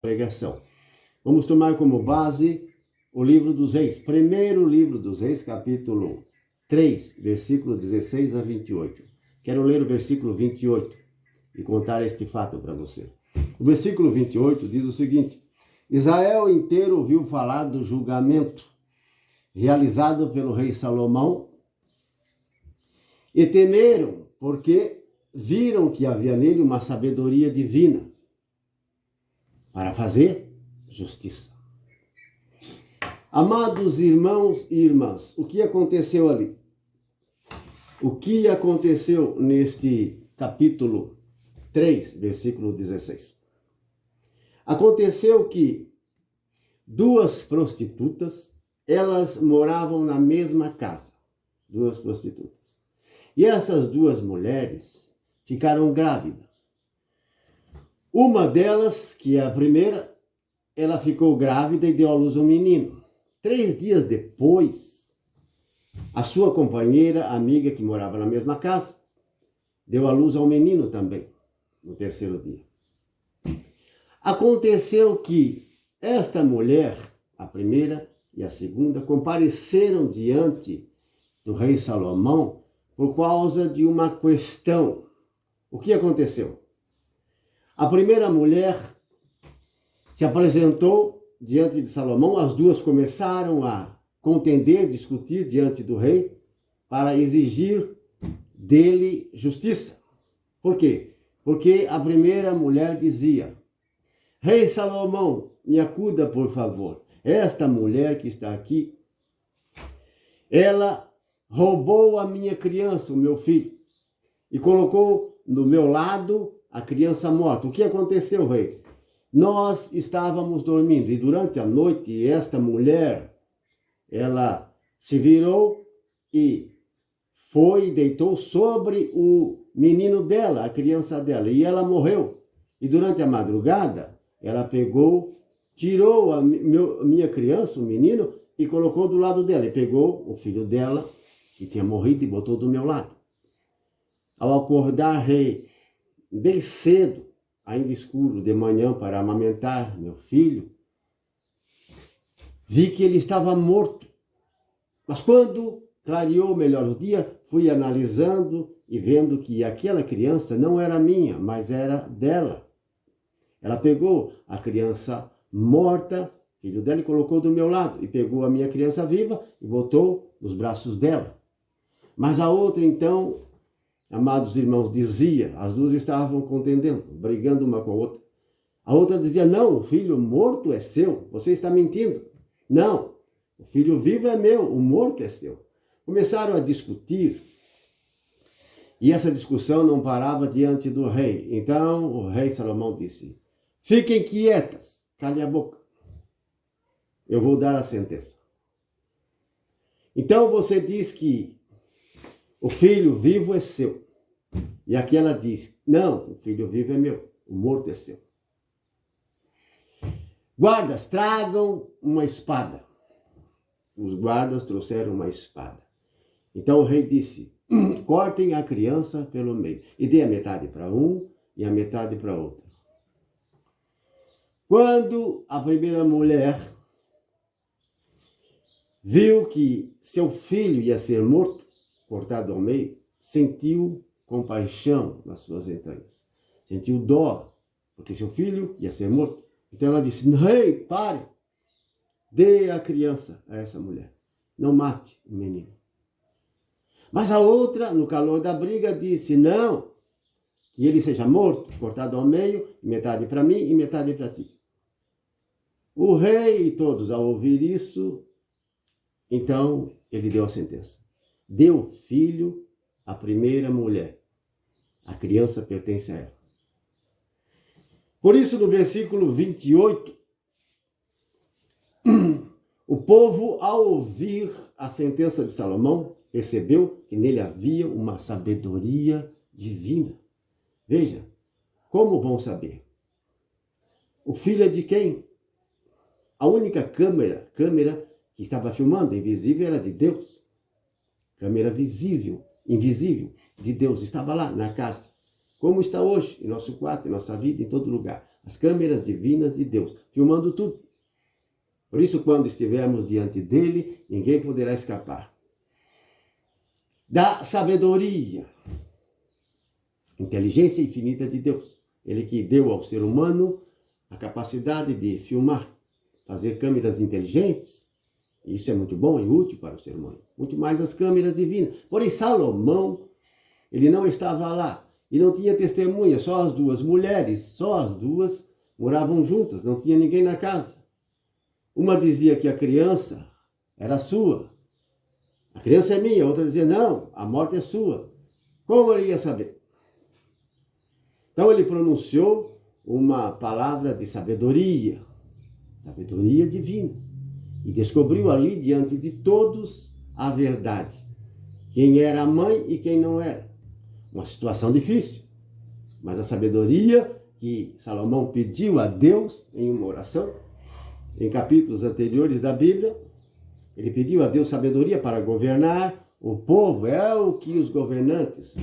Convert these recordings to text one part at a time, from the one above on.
pregação. Vamos tomar como base o livro dos Reis, primeiro livro dos Reis, capítulo 3, versículo 16 a 28. Quero ler o versículo 28 e contar este fato para você. O versículo 28 diz o seguinte: Israel inteiro ouviu falar do julgamento realizado pelo rei Salomão e temeram, porque viram que havia nele uma sabedoria divina para fazer justiça. Amados irmãos e irmãs, o que aconteceu ali? O que aconteceu neste capítulo 3, versículo 16? Aconteceu que duas prostitutas, elas moravam na mesma casa, duas prostitutas. E essas duas mulheres ficaram grávidas. Uma delas, que é a primeira, ela ficou grávida e deu à luz um menino. 3 dias depois, a sua companheira, amiga que morava na mesma casa, deu à luz ao menino também, no 3º dia. Aconteceu que esta mulher, a primeira e a segunda, compareceram diante do rei Salomão por causa de uma questão. O que aconteceu? A primeira mulher se apresentou diante de Salomão, as duas começaram a contender, discutir diante do rei para exigir dele justiça. Por quê? Porque a primeira mulher dizia: Rei Salomão, me acuda, por favor. Esta mulher que está aqui, ela roubou a minha criança, o meu filho, e colocou do meu lado a criança morta. O que aconteceu, rei? Nós estávamos dormindo e durante a noite esta mulher, ela se virou e foi e deitou sobre o menino dela, a criança dela, e ela morreu. E durante a madrugada, ela pegou, tirou a minha criança, o menino, e colocou do lado dela. E pegou o filho dela, que tinha morrido, e botou do meu lado. Ao acordar, rei, bem cedo, ainda escuro, de manhã, para amamentar meu filho, vi que ele estava morto. Mas quando clareou melhor o dia, fui analisando e vendo que aquela criança não era minha, mas era dela. Ela pegou a criança morta, filho dela, e colocou do meu lado. E pegou a minha criança viva e botou nos braços dela. Mas a outra, então, amados irmãos, dizia, as duas estavam contendendo, brigando uma com a outra. A outra dizia: não, o filho morto é seu, você está mentindo. Não, o filho vivo é meu, o morto é seu. Começaram a discutir e essa discussão não parava diante do rei. Então o rei Salomão disse: fiquem quietas, calem a boca, eu vou dar a sentença. Então você diz que o filho vivo é seu. E aquela diz: não, o filho vivo é meu, o morto é seu. Guardas, tragam uma espada. Os guardas trouxeram uma espada. Então o rei disse: cortem a criança pelo meio e dê a metade para um e a metade para outro. Quando a primeira mulher viu que seu filho ia ser morto, cortado ao meio, sentiu compaixão nas suas entranhas. Sentiu dó, porque seu filho ia ser morto. Então ela disse: rei, pare, dê a criança a essa mulher, não mate o menino. Mas a outra, no calor da briga, disse: não, que ele seja morto, cortado ao meio, metade para mim e metade para ti. O rei e todos, ao ouvir isso, então ele deu a sentença. Deu o filho à primeira mulher. A criança pertence a ela. Por isso, no versículo 28, o povo, ao ouvir a sentença de Salomão, percebeu que nele havia uma sabedoria divina. Veja, como vão saber? O filho é de quem? A única câmera que estava filmando, invisível, era de Deus. Câmera visível, invisível, de Deus, estava lá na casa. Como está hoje, em nosso quarto, em nossa vida, em todo lugar. as câmeras divinas de Deus, filmando tudo. Por isso, quando estivermos diante dele, ninguém poderá escapar. Da sabedoria, inteligência infinita de Deus. Ele que deu ao ser humano a capacidade de filmar, fazer câmeras inteligentes. Isso é muito bom e útil para o ser humano. Muito mais as câmeras divinas. Porém, Salomão, ele não estava lá. E não tinha testemunha, só as duas mulheres, só as duas moravam juntas, não tinha ninguém na casa. Uma dizia que a criança era sua. A criança é minha. A outra dizia, não, a morte é sua. Como ele ia saber? Então ele pronunciou uma palavra de sabedoria, sabedoria divina. E descobriu ali diante de todos a verdade. Quem era a mãe e quem não era. Uma situação difícil. Mas a sabedoria que Salomão pediu a Deus em uma oração, em capítulos anteriores da Bíblia, ele pediu a Deus sabedoria para governar o povo. É o que os governantes,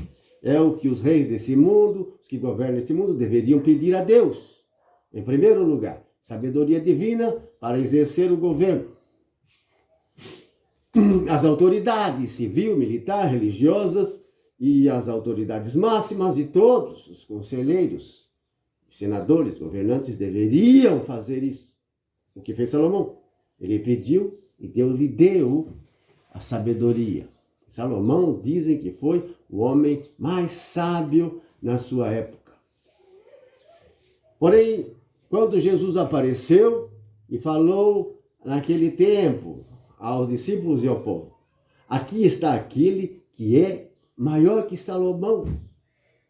é o que os reis desse mundo, os que governam este mundo, deveriam pedir a Deus. Em primeiro lugar, sabedoria divina para exercer o governo. As autoridades civil, militar, religiosas e as autoridades máximas e todos os conselheiros, senadores, governantes deveriam fazer isso. O que fez Salomão? Ele pediu e Deus lhe deu a sabedoria. Salomão dizem que foi o homem mais sábio na sua época. Porém, quando Jesus apareceu e falou naquele tempo aos discípulos e ao povo, aqui está aquele que é maior que Salomão.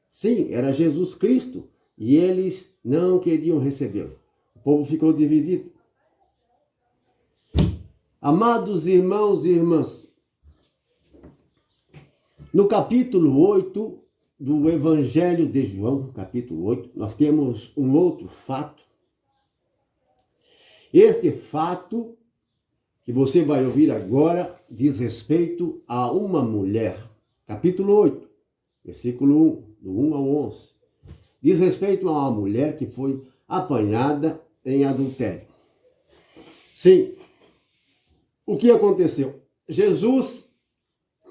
Sim, era Jesus Cristo e eles não queriam recebê-lo. O povo ficou dividido. Amados irmãos e irmãs, no capítulo 8 do Evangelho de João, capítulo 8, nós temos um outro fato. Este fato que você vai ouvir agora diz respeito a uma mulher. Capítulo 8, versículo 1, do 1 ao 11. Diz respeito a uma mulher que foi apanhada em adultério. Sim, o que aconteceu? Jesus,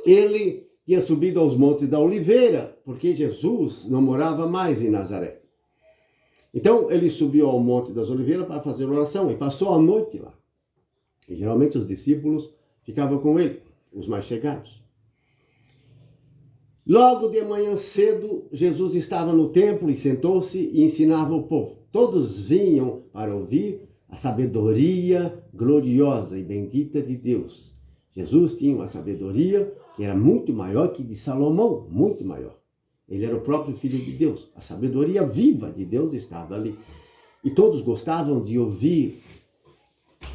ele tinha subido aos Montes da Oliveira, porque Jesus não morava mais em Nazaré. Então, ele subiu ao Monte das Oliveiras para fazer oração e passou a noite lá. E geralmente os discípulos ficavam com ele, os mais chegados. Logo de manhã cedo, Jesus estava no templo e sentou-se e ensinava o povo. Todos vinham para ouvir a sabedoria gloriosa e bendita de Deus. Jesus tinha uma sabedoria que era muito maior que de Salomão, muito maior. Ele era o próprio Filho de Deus. A sabedoria viva de Deus estava ali. E todos gostavam de ouvir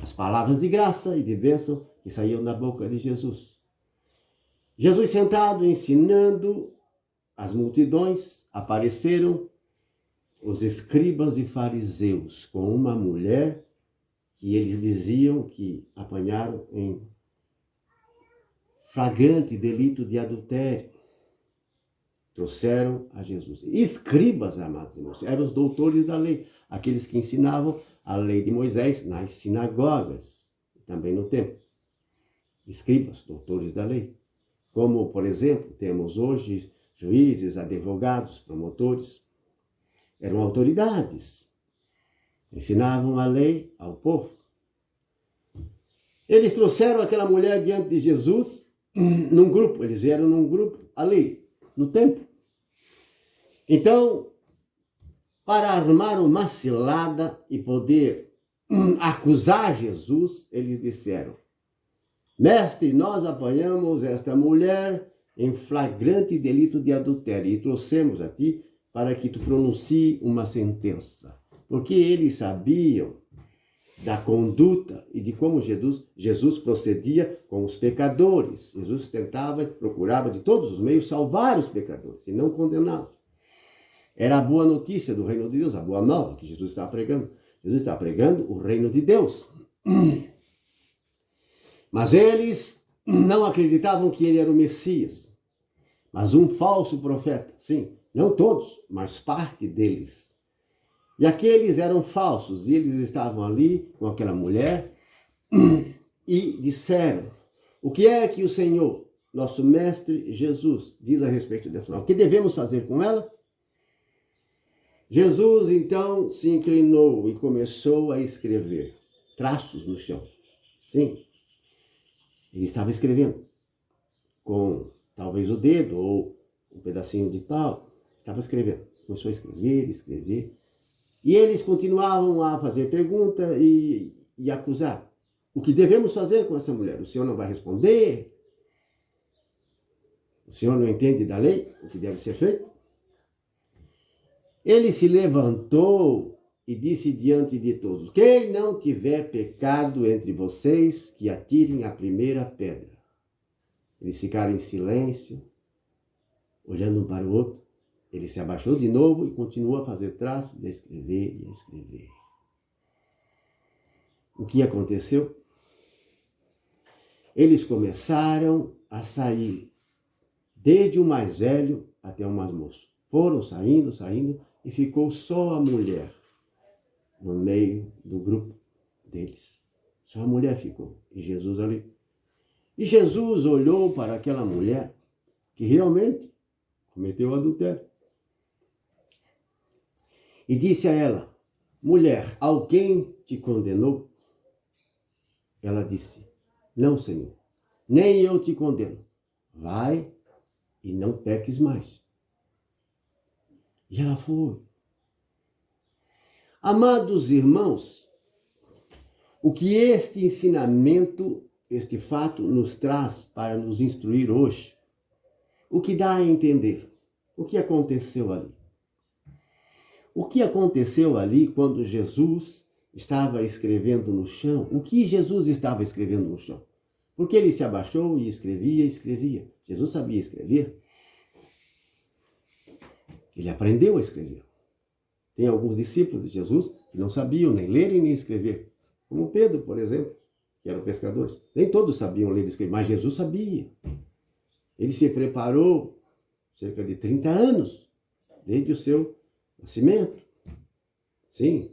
as palavras de graça e de bênção que saíam da boca de Jesus. Jesus sentado, ensinando as multidões, apareceram os escribas e fariseus com uma mulher que eles diziam que apanharam em flagrante delito de adultério. Trouxeram a Jesus. Escribas, amados irmãos, eram os doutores da lei, aqueles que ensinavam a lei de Moisés nas sinagogas, também no templo. Escribas, doutores da lei. Como, por exemplo, temos hoje juízes, advogados, promotores. Eram autoridades. Ensinavam a lei ao povo. Eles trouxeram aquela mulher diante de Jesus num grupo. Eles vieram num grupo ali, no templo. Então, para armar uma cilada e poder acusar Jesus, eles disseram: Mestre, nós apanhamos esta mulher em flagrante delito de adultério e trouxemos a ti para que tu pronuncie uma sentença. Porque eles sabiam da conduta e de como Jesus procedia com os pecadores. Jesus tentava, procurava de todos os meios salvar os pecadores e não condená-los. Era a boa notícia do reino de Deus, a boa nova que Jesus estava pregando. Jesus estava pregando o reino de Deus. Mas eles não acreditavam que ele era o Messias, mas um falso profeta. Sim, não todos, mas parte deles. E aqueles eram falsos, e eles estavam ali com aquela mulher e disseram: o que é que o Senhor, nosso mestre Jesus, diz a respeito dessa mulher? O que devemos fazer com ela? Jesus então se inclinou e começou a escrever traços no chão. Sim, ele estava escrevendo com talvez o dedo ou um pedacinho de pau. Estava escrevendo, começou a escrever. E eles continuavam a fazer pergunta e acusar. O que devemos fazer com essa mulher? O senhor não vai responder? O senhor não entende da lei? O que deve ser feito? Ele se levantou e disse diante de todos: quem não tiver pecado entre vocês, que atirem a primeira pedra. Eles ficaram em silêncio, olhando um para o outro. Ele se abaixou de novo e continuou a fazer traços, a escrever. O que aconteceu? Eles começaram a sair, desde o mais velho até o mais moço. Foram saindo, e ficou só a mulher no meio do grupo deles. Só a mulher ficou, e Jesus ali. E Jesus olhou para aquela mulher que realmente cometeu adultério. E disse a ela: mulher, alguém te condenou? Ela disse: não, Senhor, nem eu te condeno. Vai e não peques mais. E ela foi. Amados irmãos, o que este ensinamento, este fato nos traz para nos instruir hoje, o que dá a entender? O que aconteceu ali? O que aconteceu ali quando Jesus estava escrevendo no chão? O que Jesus estava escrevendo no chão? Porque ele se abaixou e escrevia. Jesus sabia escrever. Ele aprendeu a escrever. Tem alguns discípulos de Jesus que não sabiam nem ler e nem escrever. Como Pedro, por exemplo, que eram pescadores. Nem todos sabiam ler e escrever, mas Jesus sabia. Ele se preparou cerca de 30 anos, desde o seu nascimento. Sim.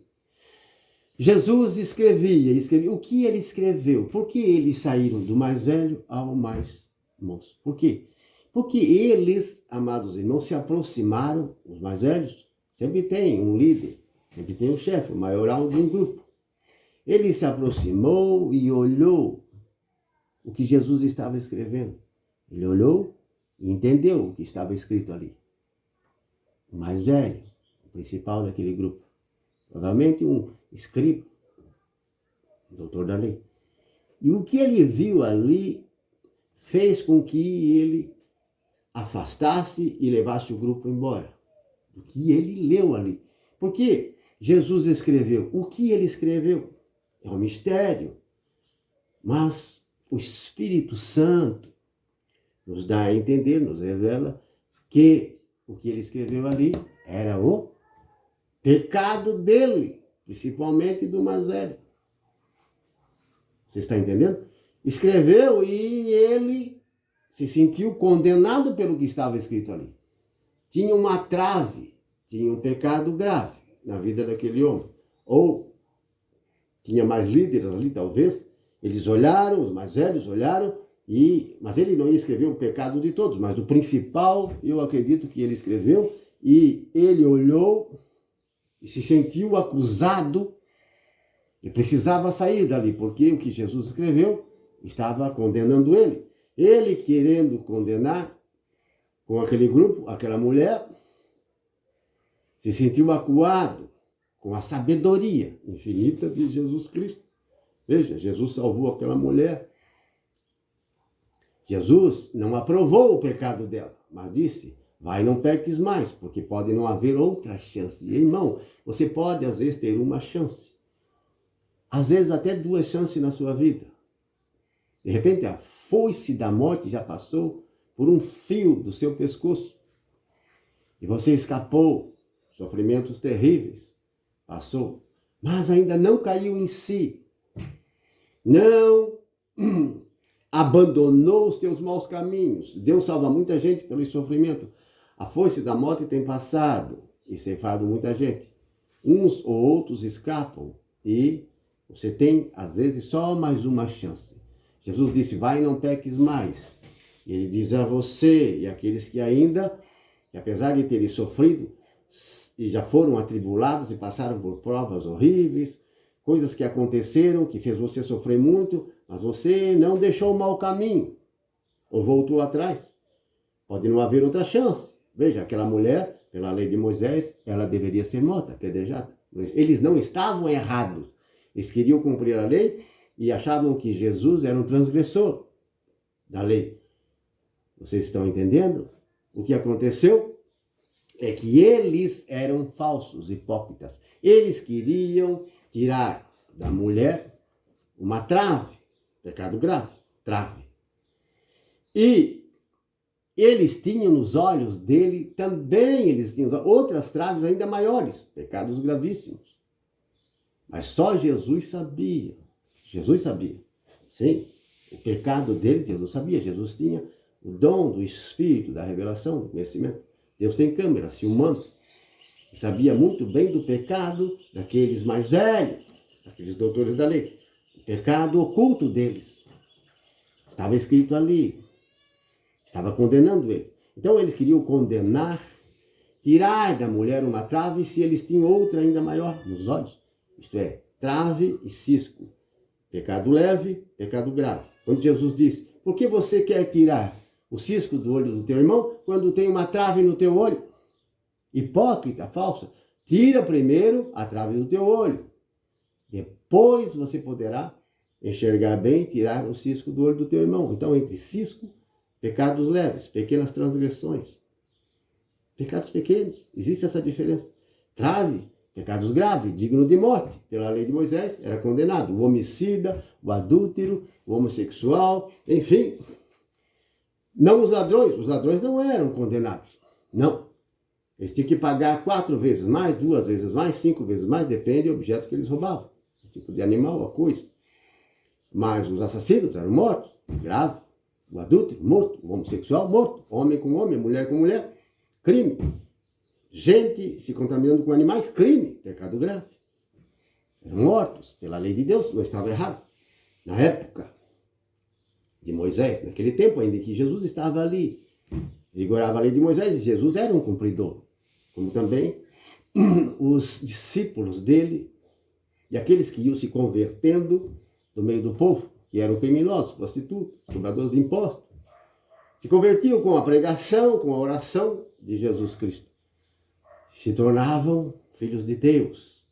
Jesus escrevia. O que ele escreveu? Por que eles saíram do mais velho ao mais moço? Por quê? Porque eles, amados irmãos, se aproximaram, os mais velhos, sempre tem um líder, sempre tem um chefe, um maioral de um grupo. Ele se aproximou e olhou o que Jesus estava escrevendo. Ele olhou e entendeu o que estava escrito ali. O mais velho, o principal daquele grupo. Provavelmente um escriba, um doutor da lei. E o que ele viu ali fez com que ele afastasse e levasse o grupo embora. O que ele leu ali. Porque Jesus escreveu. O que ele escreveu? É um mistério. Mas o Espírito Santo nos dá a entender, nos revela que o que ele escreveu ali era o pecado dele, principalmente do mais velho. Você está entendendo? Escreveu e ele se sentiu condenado pelo que estava escrito ali. Tinha uma trave, tinha um pecado grave na vida daquele homem. Ou tinha mais líderes ali, talvez. Eles olharam, os mais velhos olharam, mas ele não ia escrever o pecado de todos, mas o principal, eu acredito que ele escreveu, e ele olhou e se sentiu acusado e precisava sair dali, porque o que Jesus escreveu estava condenando ele. Ele querendo condenar com aquele grupo, aquela mulher, se sentiu acuado com a sabedoria infinita de Jesus Cristo. Veja, Jesus salvou aquela mulher. Jesus não aprovou o pecado dela, mas disse: vai, não peques mais, porque pode não haver outra chance. E, irmão, você pode às vezes ter uma chance. Às vezes até duas chances na sua vida. De repente a foice da morte já passou por um fio do seu pescoço. E você escapou. Sofrimentos terríveis. Passou. Mas ainda não caiu em si. Não abandonou os teus maus caminhos. Deus salva muita gente pelo sofrimento. A foice da morte tem passado e ceifado muita gente. uns ou outros escapam e você tem, às vezes, só mais uma chance. Jesus disse, vai e não peques mais. E ele diz a você e àqueles que ainda, que apesar de terem sofrido, e já foram atribulados e passaram por provas horríveis, coisas que aconteceram, que fez você sofrer muito, mas você não deixou o mau caminho, ou voltou atrás. Pode não haver outra chance. Veja, aquela mulher, pela lei de Moisés, ela deveria ser morta, apedrejada. Eles não estavam errados. Eles queriam cumprir a lei e achavam que Jesus era um transgressor da lei. Vocês estão entendendo? O que aconteceu é que eles eram falsos, hipócritas. Eles queriam tirar da mulher uma trave, pecado grave, trave. E eles tinham nos olhos dele também, eles tinham outras traves ainda maiores, pecados gravíssimos. Mas só Jesus sabia. Jesus sabia. Sim, o pecado dele, Jesus sabia. Jesus tinha o dom do Espírito, da revelação, do conhecimento. Deus tem câmera, se humano. E sabia muito bem do pecado daqueles mais velhos, daqueles doutores da lei. O pecado oculto deles. Estava escrito ali. Estava condenando eles. Então eles queriam condenar, tirar da mulher uma trave se eles tinham outra ainda maior nos olhos. Isto é, trave e cisco. Pecado leve, pecado grave. Quando Jesus disse, por que você quer tirar o cisco do olho do teu irmão quando tem uma trave no teu olho? Hipócrita, falsa. Tira primeiro a trave do teu olho. Depois você poderá enxergar bem e tirar o cisco do olho do teu irmão. Então, entre cisco, pecados leves, pequenas transgressões. Pecados pequenos, existe essa diferença. Trave, pecados graves, digno de morte. Pela lei de Moisés, era condenado. O homicida, o adúltero, o homossexual, enfim. Não os ladrões não eram condenados. Não. Eles tinham que pagar 4 vezes mais, 2 vezes mais, 5 vezes mais, depende do objeto que eles roubavam. O tipo de animal, a coisa. Mas os assassinos eram mortos, grave. O adúltero, morto. O homossexual, morto. Homem com homem, mulher com mulher, crime. Gente se contaminando com animais, crime, pecado grave. Eram mortos pela lei de Deus, não estava errado. Na época de Moisés, naquele tempo ainda que Jesus estava ali, vigorava a lei de Moisés e Jesus era um cumpridor. Como também os discípulos dele e aqueles que iam se convertendo do meio do povo, que eram criminosos, prostitutas, cobradores de impostos, se convertiam com a pregação, com a oração de Jesus Cristo. Se tornavam filhos de Deus.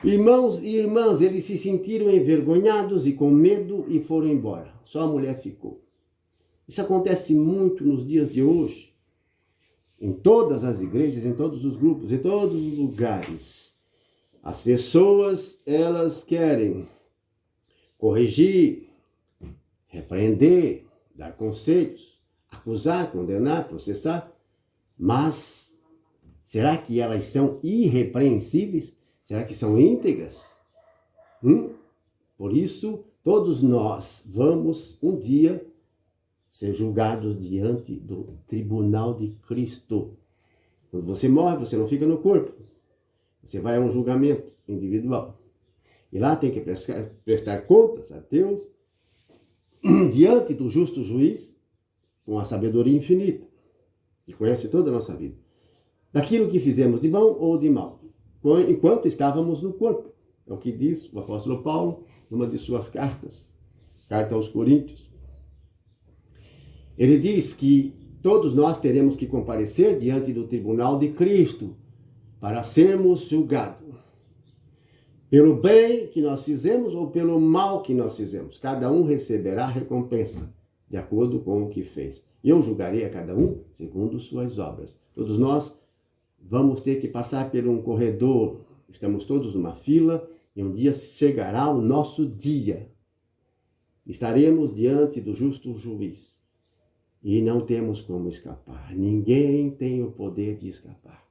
Irmãos e irmãs, eles se sentiram envergonhados e com medo e foram embora. Só a mulher ficou. Isso acontece muito nos dias de hoje. Em todas as igrejas, em todos os grupos, em todos os lugares. As pessoas, elas querem corrigir, repreender, dar conselhos, acusar, condenar, processar, mas será que elas são irrepreensíveis? Será que são íntegras? Por isso, todos nós vamos um dia ser julgados diante do tribunal de Cristo. Quando você morre, você não fica no corpo. Você vai a um julgamento individual. E lá tem que prestar contas a Deus diante do justo juiz com a sabedoria infinita, que conhece toda a nossa vida. Daquilo que fizemos de bom ou de mal, enquanto estávamos no corpo. É o que diz o apóstolo Paulo numa de suas cartas, carta aos Coríntios. Ele diz que todos nós teremos que comparecer diante do tribunal de Cristo para sermos julgados. Pelo bem que nós fizemos ou pelo mal que nós fizemos. Cada um receberá recompensa, de acordo com o que fez. Eu julgarei a cada um segundo suas obras. Todos nós vamos ter que passar por um corredor. Estamos todos numa fila e um dia chegará o nosso dia. Estaremos diante do justo juiz. E não temos como escapar. Ninguém tem o poder de escapar.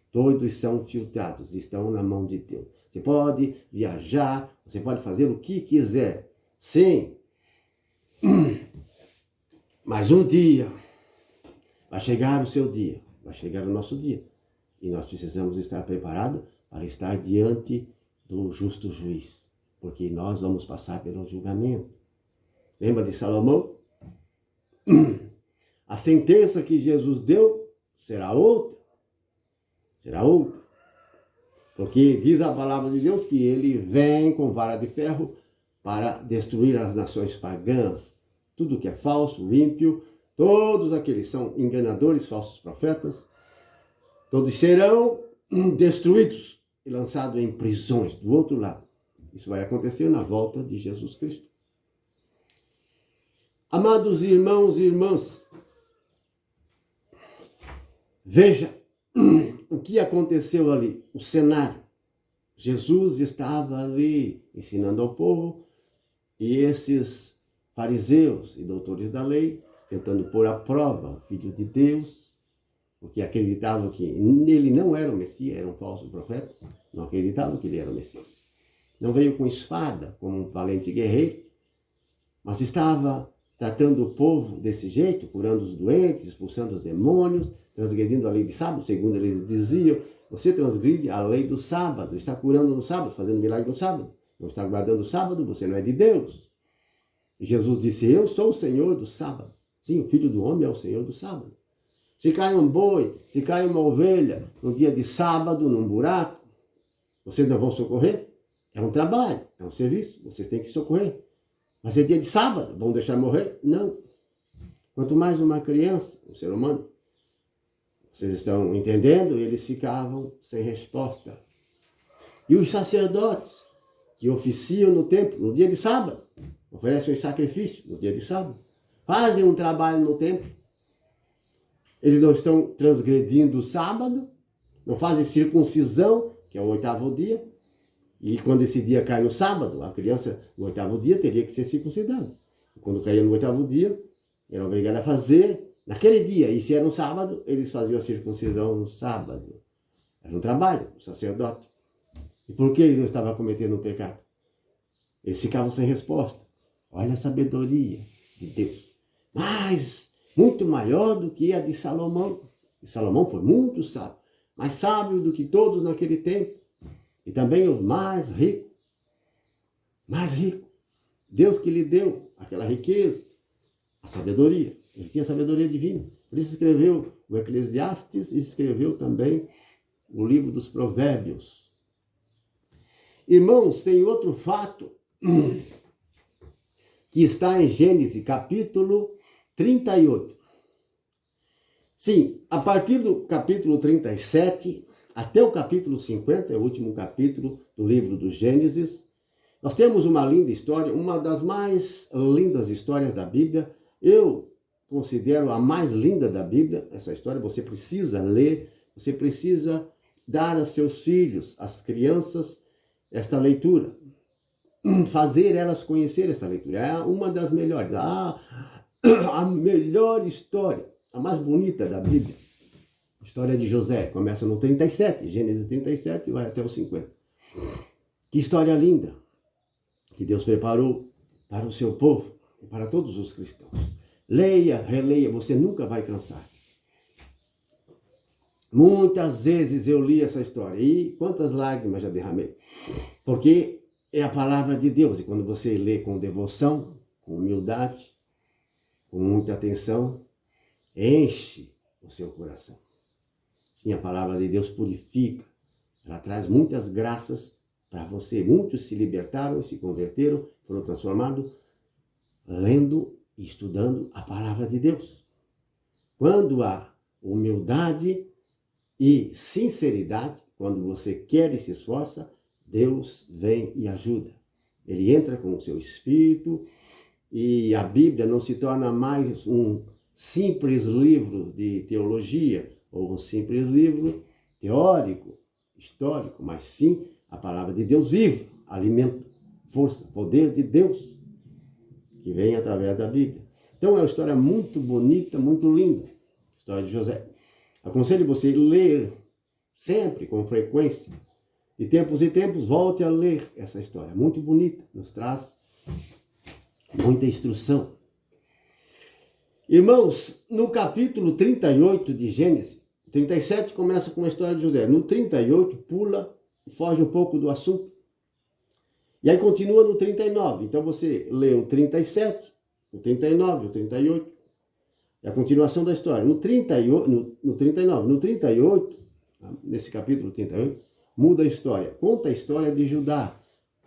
Todos são filtrados, estão na mão de Deus. Você pode viajar, você pode fazer o que quiser. Sim. Mas um dia vai chegar o seu dia, vai chegar o nosso dia. E nós precisamos estar preparados para estar diante do justo juiz, porque nós vamos passar pelo julgamento. Lembra de Salomão? A sentença que Jesus deu será outra. Será outra. Porque diz a palavra de Deus que ele vem com vara de ferro para destruir as nações pagãs. Tudo que é falso, ímpio, todos aqueles são enganadores, falsos profetas, todos serão destruídos e lançados em prisões do outro lado. Isso vai acontecer na volta de Jesus Cristo. Amados irmãos e irmãs, veja o que aconteceu ali, o cenário. Jesus estava ali ensinando ao povo e esses fariseus e doutores da lei tentando pôr à prova o Filho de Deus, porque acreditavam que ele não era o Messias, era um falso profeta, não acreditavam que ele era o Messias. Não veio com espada, como um valente guerreiro, mas estava tratando o povo desse jeito, curando os doentes, expulsando os demônios, transgredindo a lei de sábado, segundo eles diziam. Você transgride a lei do sábado, está curando no sábado, fazendo milagre no sábado, não está guardando o sábado, você não é de Deus. E Jesus disse, eu sou o Senhor do sábado. Sim, o Filho do Homem é o Senhor do sábado. Se cai um boi, se cai uma ovelha, no dia de sábado, num buraco, vocês não vão socorrer? É um trabalho, é um serviço, vocês têm que socorrer. Mas é dia de sábado, vão deixar morrer? Não. Quanto mais uma criança, um ser humano. Vocês estão entendendo? Eles ficavam sem resposta. E os sacerdotes que oficiam no templo, no dia de sábado, oferecem os sacrifícios no dia de sábado, fazem um trabalho no templo. Eles não estão transgredindo o sábado, não fazem circuncisão, que é o 8º dia. E quando esse dia cai no sábado, a criança no 8º dia teria que ser circuncidada. E quando caía no 8º dia, era obrigada a fazer naquele dia. E se era um sábado, eles faziam a circuncisão no sábado. Era um trabalho, o sacerdote. E por que ele não estava cometendo um pecado? Eles ficavam sem resposta. Olha a sabedoria de Deus. Mas muito maior do que a de Salomão. E Salomão foi muito sábio, mais sábio do que todos naquele tempo. E também o mais rico. Mais rico. Deus que lhe deu aquela riqueza, a sabedoria. Ele tinha sabedoria divina. Por isso escreveu o Eclesiastes e escreveu também o livro dos Provérbios. Irmãos, tem outro fato que está em Gênesis, capítulo 38. Sim, a partir do capítulo 37 até o capítulo 50, é o último capítulo do livro do Gênesis, nós temos uma linda história, uma das mais lindas histórias da Bíblia. Eu considero a mais linda da Bíblia, essa história. Você precisa ler, você precisa dar a seus filhos, às crianças, esta leitura. Fazer elas conhecer essa leitura. É uma das melhores, a melhor história, a mais bonita da Bíblia. A história de José começa no 37, Gênesis 37 e vai até o 50. Que história linda que Deus preparou para o seu povo e para todos os cristãos. Leia, releia, você nunca vai cansar. Muitas vezes eu li essa história e quantas lágrimas já derramei. Porque é a palavra de Deus e quando você lê com devoção, com humildade, com muita atenção, enche o seu coração. Sim, a palavra de Deus purifica, ela traz muitas graças para você. Muitos se libertaram, se converteram, foram transformados, lendo e estudando a palavra de Deus. Quando há humildade e sinceridade, quando você quer e se esforça, Deus vem e ajuda. Ele entra com o seu espírito e a Bíblia não se torna mais um simples livro de teologia ou um simples livro teórico, histórico, mas sim a palavra de Deus viva, alimento, força, poder de Deus que vem através da Bíblia. Então é uma história muito bonita, muito linda, a história de José. Aconselho você a ler sempre, com frequência. De tempos em tempos, volte a ler essa história. Muito bonita, nos traz muita instrução. Irmãos, no capítulo 38 de Gênesis, 37 começa com a história de José. No 38 pula, foge um pouco do assunto. E aí continua no 39. Então você lê o 37, o 39, o 38. É a continuação da história. No 38, no 39, no 38, nesse capítulo 38, muda a história. Conta a história de Judá.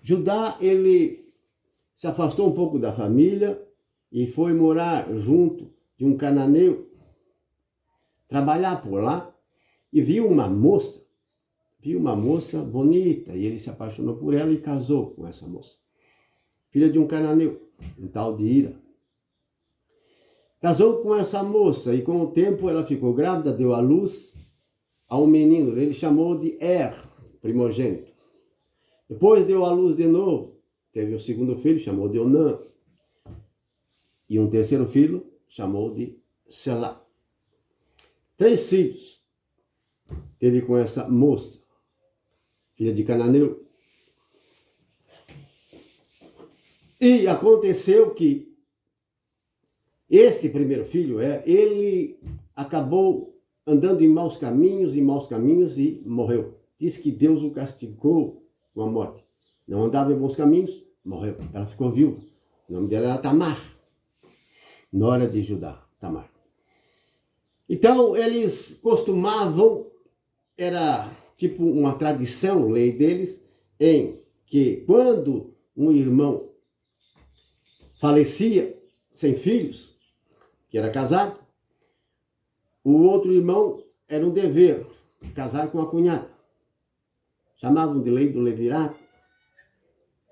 Judá, ele se afastou um pouco da família e foi morar junto de um cananeu, trabalhar por lá, e viu uma moça bonita, e ele se apaixonou por ela e casou com essa moça. Filha de um cananeu, um tal de Ira. Casou com essa moça e com o tempo ela ficou grávida, deu à luz a um menino, ele chamou de primogênito. Depois deu à luz de novo, teve o segundo filho, chamou de Onã. E um terceiro filho, chamou de Selá. 3 filhos teve com essa moça, filha de cananeu. E aconteceu que esse primeiro filho, ele acabou andando em maus caminhos e morreu. Diz que Deus o castigou com a morte. Não andava em bons caminhos, morreu. Ela ficou viúva. O nome dela era Tamar, nora de Judá, Tamar. Então, eles costumavam, era tipo uma tradição, lei deles, em que quando um irmão falecia sem filhos, que era casado, o outro irmão era um dever, casar com a cunhada. Chamavam de lei do levirato,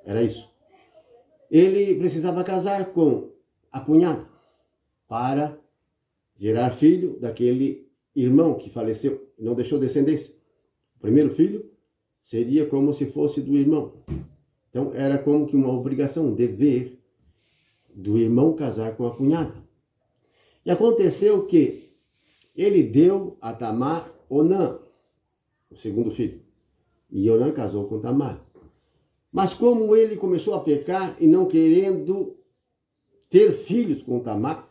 era isso. Ele precisava casar com a cunhada para gerar filho daquele irmão que faleceu, não deixou descendência. O primeiro filho seria como se fosse do irmão. Então era como que uma obrigação, um dever do irmão casar com a cunhada. E aconteceu que ele deu a Tamar Onã, o segundo filho. E Onã casou com Tamar. Mas como ele começou a pecar e não querendo ter filhos com Tamar,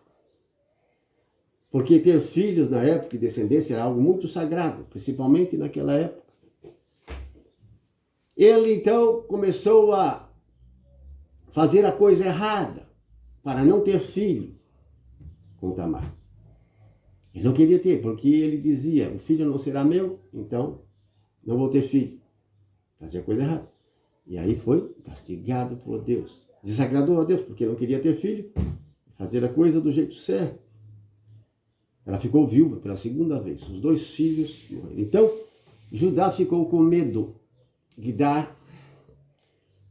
porque ter filhos na época e descendência era algo muito sagrado, principalmente naquela época. Ele então começou a fazer a coisa errada para não ter filho com Tamar. Ele não queria ter, porque ele dizia, o filho não será meu, então não vou ter filho. Fazia coisa errada. E aí foi castigado por Deus. Desagradou a Deus, porque não queria ter filho, fazer a coisa do jeito certo. Ela ficou viúva pela segunda vez. Os 2 filhos morreram. Então, Judá ficou com medo de dar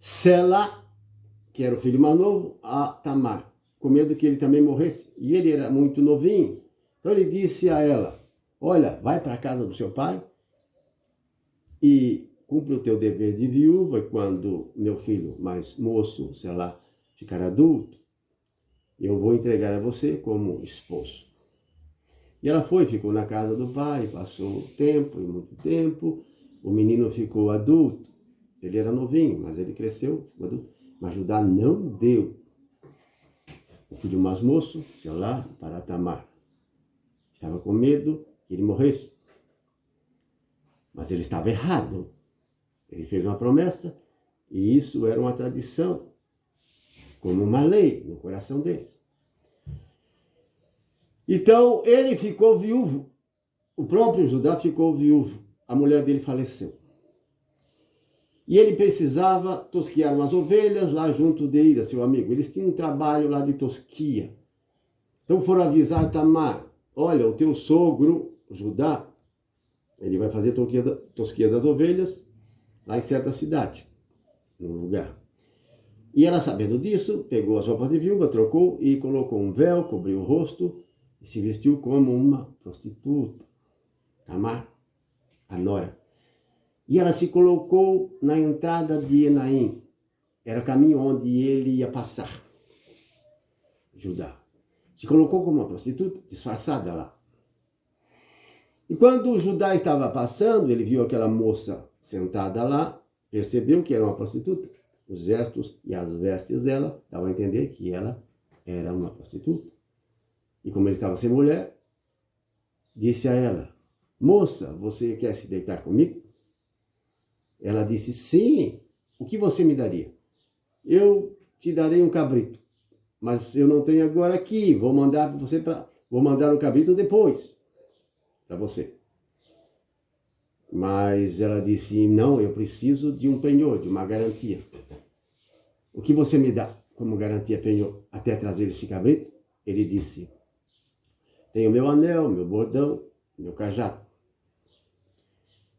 Selá, que era o filho mais novo, a Tamar. Com medo que ele também morresse. E ele era muito novinho. Então ele disse a ela, olha, vai para a casa do seu pai e cumpre o teu dever de viúva. E quando meu filho mais moço, Selá, ficar adulto, eu vou entregar a você como esposo. E ela foi, ficou na casa do pai, passou tempo, e muito tempo. O menino ficou adulto. Ele era novinho, mas ele cresceu, ficou adulto. Mas Judá não deu o filho mais moço, Selá, para Tamar. Estava com medo que ele morresse. Mas ele estava errado. Ele fez uma promessa e isso era uma tradição, como uma lei no coração deles. Então, ele ficou viúvo. O próprio Judá ficou viúvo. A mulher dele faleceu. E ele precisava tosquiar umas ovelhas lá junto de Ira, seu amigo. Eles tinham um trabalho lá de tosquia. Então foram avisar Tamar, olha, o teu sogro, Judá, ele vai fazer tosquia das ovelhas lá em certa cidade, num lugar. E ela, sabendo disso, pegou as roupas de viúva, trocou e colocou um véu, cobriu o rosto, e se vestiu como uma prostituta, Tamar, a nora. E ela se colocou na entrada de Enaim. Era o caminho onde ele ia passar, Judá. Se colocou como uma prostituta, disfarçada lá. E quando Judá estava passando, ele viu aquela moça sentada lá, percebeu que era uma prostituta. Os gestos e as vestes dela davam a entender que ela era uma prostituta. E como ele estava sem mulher, disse a ela, moça, você quer se deitar comigo? Ela disse, sim, o que você me daria? Eu te darei um cabrito, mas eu não tenho agora aqui, vou mandar o cabrito depois para você. Mas ela disse, não, eu preciso de um penhor, de uma garantia. O que você me dá como garantia penhor até trazer esse cabrito? Ele disse, tenho meu anel, meu bordão, meu cajado.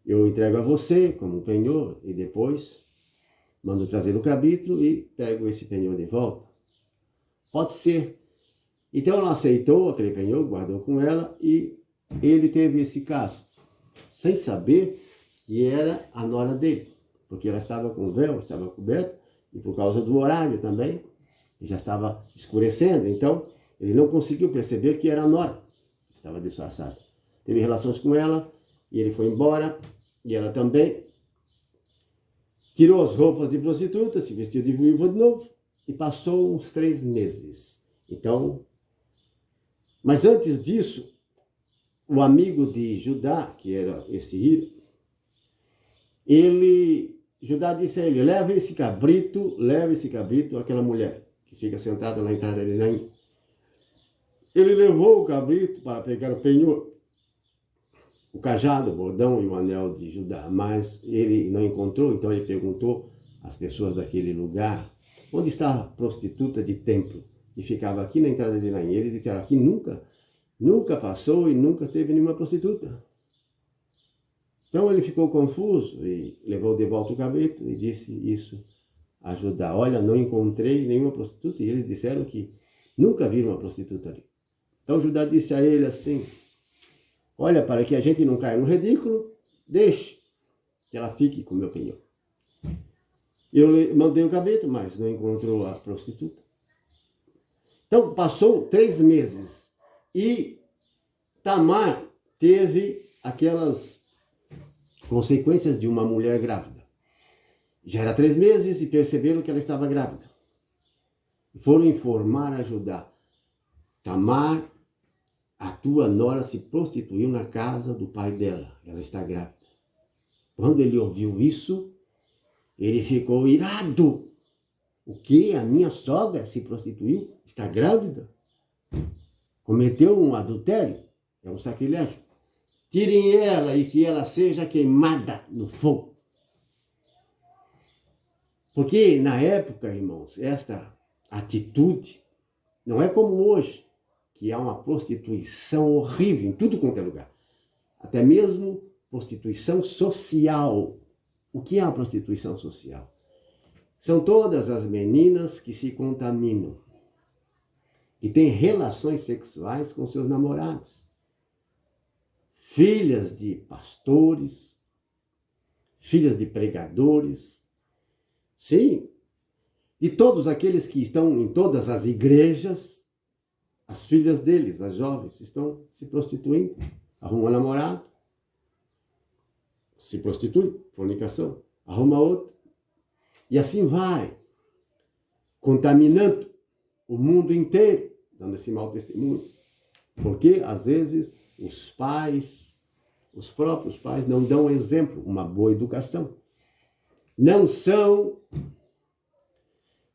Eu entrego a você como penhor e depois mando trazer o cabrito e pego esse penhor de volta. Pode ser. Então ela aceitou aquele penhor, guardou com ela e ele teve esse caso, sem saber que era a nora dele, porque ela estava com o véu, estava coberta, e por causa do horário também, já estava escurecendo, então ele não conseguiu perceber que era a nora, estava disfarçada. Teve relações com ela, e ele foi embora, e ela também tirou as roupas de prostituta, se vestiu de viúva de novo, e passou uns 3 meses. Então, mas antes disso, o amigo de Judá, que era esse Hiro, Judá disse a ele, leve esse cabrito àquela mulher que fica sentada na entrada de Naim. Ele levou o cabrito para pegar o penhor, o cajado, o bordão e o anel de Judá, mas ele não encontrou, então ele perguntou às pessoas daquele lugar, onde está a prostituta de templo, que ficava aqui na entrada de Naim? Eles disseram, aqui nunca passou e nunca teve nenhuma prostituta. Então ele ficou confuso e levou de volta o cabrito e disse isso a Judá. Olha, não encontrei nenhuma prostituta. E eles disseram que nunca viram uma prostituta ali. Então Judá disse a ele assim, olha, para que a gente não caia no ridículo, deixe que ela fique com o meu penhor. Eu mandei o cabrito, mas não encontrou a prostituta. Então passou 3 meses e Tamar teve aquelas consequências de uma mulher grávida. Já era 3 meses e perceberam que ela estava grávida. Foram informar a Judá. Tamar, a tua nora, se prostituiu na casa do pai dela. Ela está grávida. Quando ele ouviu isso, ele ficou irado. O quê? A minha sogra se prostituiu? Está grávida? Cometeu um adultério? É um sacrilégio. Tirem ela e que ela seja queimada no fogo. Porque na época, irmãos, esta atitude não é como hoje, que há uma prostituição horrível em tudo quanto é lugar. Até mesmo prostituição social. O que é a prostituição social? São todas as meninas que se contaminam, que têm relações sexuais com seus namorados. Filhas de pastores, filhas de pregadores, sim, de todos aqueles que estão em todas as igrejas, as filhas deles, as jovens, estão se prostituindo, arruma um namorado, se prostitui, fornicação, arruma outro, e assim vai, contaminando o mundo inteiro, dando esse mau testemunho, porque às vezes os pais, os próprios pais não dão exemplo, uma boa educação. Não são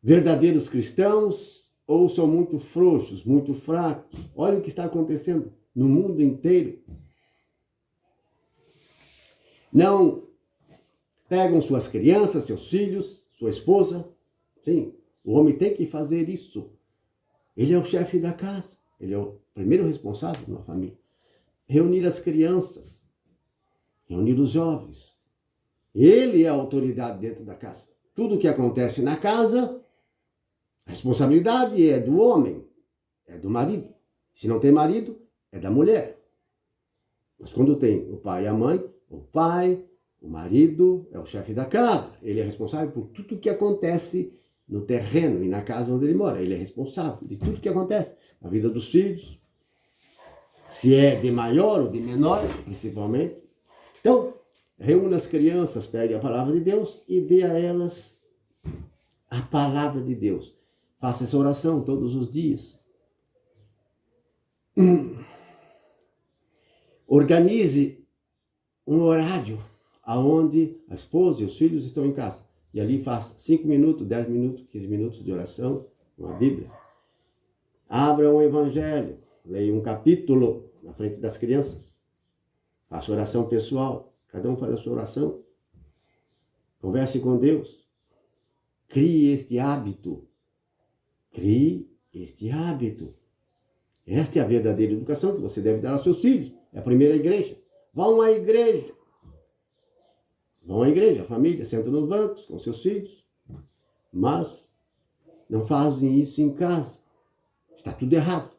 verdadeiros cristãos ou são muito frouxos, muito fracos. Olha o que está acontecendo no mundo inteiro. Não pegam suas crianças, seus filhos, sua esposa. Sim, o homem tem que fazer isso. Ele é o chefe da casa, ele é o primeiro responsável de uma família. Reunir as crianças, reunir os jovens. Ele é a autoridade dentro da casa. Tudo que acontece na casa, a responsabilidade é do homem, é do marido. Se não tem marido, é da mulher. Mas quando tem o pai e a mãe, o pai, o marido é o chefe da casa. Ele é responsável por tudo que acontece no terreno e na casa onde ele mora. Ele é responsável de tudo que acontece na vida dos filhos. Se é de maior ou de menor, principalmente. Então, reúna as crianças, pegue a palavra de Deus e dê a elas a palavra de Deus. Faça essa oração todos os dias. Organize um horário aonde a esposa e os filhos estão em casa. E ali faz 5 minutos, 10 minutos, 15 minutos de oração com a Bíblia. Abra um evangelho, leia um capítulo na frente das crianças. Faça oração pessoal, cada um faz a sua oração. Converse com Deus. Crie este hábito. Crie este hábito. Esta é a verdadeira educação que você deve dar aos seus filhos. É a primeira igreja. Vão à igreja. Vão à igreja, a família, sentam nos bancos com seus filhos. Mas não fazem isso em casa. Está tudo errado.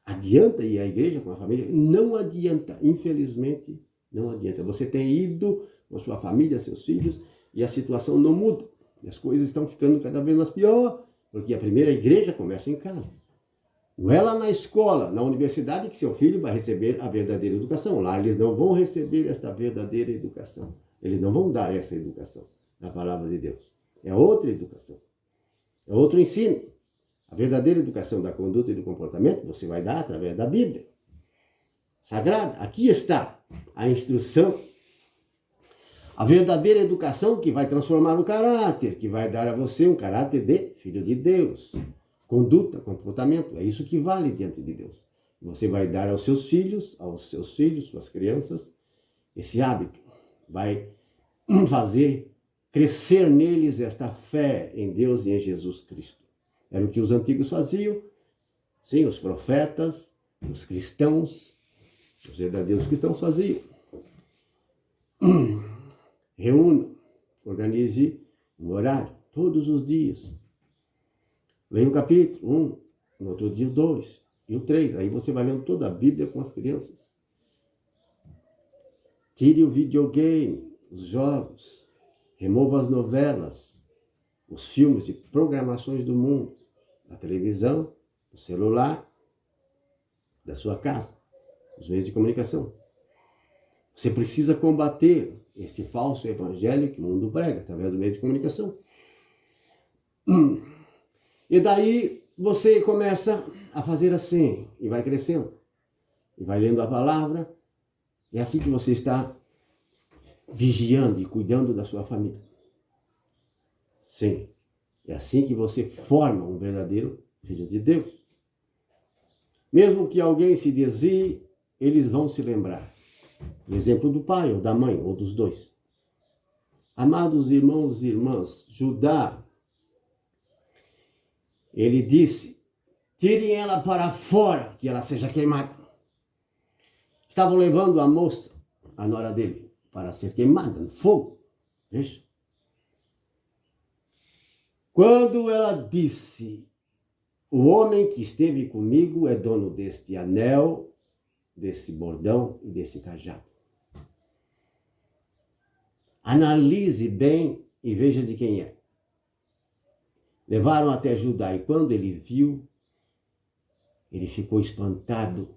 Adianta ir à igreja com a família? Não adianta. Infelizmente, não adianta. Você tem ido com a sua família, seus filhos, e a situação não muda. E as coisas estão ficando cada vez mais pior, porque a primeira igreja começa em casa. Não é lá na escola, na universidade, que seu filho vai receber a verdadeira educação. Lá eles não vão receber esta verdadeira educação. Eles não vão dar essa educação na palavra de Deus. É outra educação. É outro ensino. A verdadeira educação da conduta e do comportamento você vai dar através da Bíblia Sagrada. Aqui está a instrução. A verdadeira educação que vai transformar o caráter, que vai dar a você um caráter de filho de Deus. Conduta, comportamento, é isso que vale diante de Deus. Você vai dar aos seus filhos, suas crianças, esse hábito. Vai fazer crescer neles esta fé em Deus e em Jesus Cristo. Era o que os antigos faziam, sim, os profetas, os cristãos, os verdadeiros cristãos faziam. Reúna, organize um horário, todos os dias. Leia o capítulo 1, no outro dia o 2 e o 3. Aí você vai lendo toda a Bíblia com as crianças. Tire o videogame, os jogos, remova as novelas, os filmes e programações do mundo, da televisão, do celular, da sua casa, os meios de comunicação. Você precisa combater este falso evangelho que o mundo prega através do meio de comunicação. E daí você começa a fazer assim, e vai crescendo, e vai lendo a palavra. É assim que você está vigiando e cuidando da sua família. Sim, é assim que você forma um verdadeiro filho de Deus. Mesmo que alguém se desvie, eles vão se lembrar. O exemplo do pai ou da mãe, ou dos dois. Amados irmãos e irmãs, Judá, ele disse, tirem ela para fora, que ela seja queimada. Estavam levando a moça, a nora dele, para ser queimada no fogo. Veja. Quando ela disse, o homem que esteve comigo é dono deste anel, desse bordão e desse cajado. Analise bem e veja de quem é. Levaram até Judá e quando ele viu, ele ficou espantado,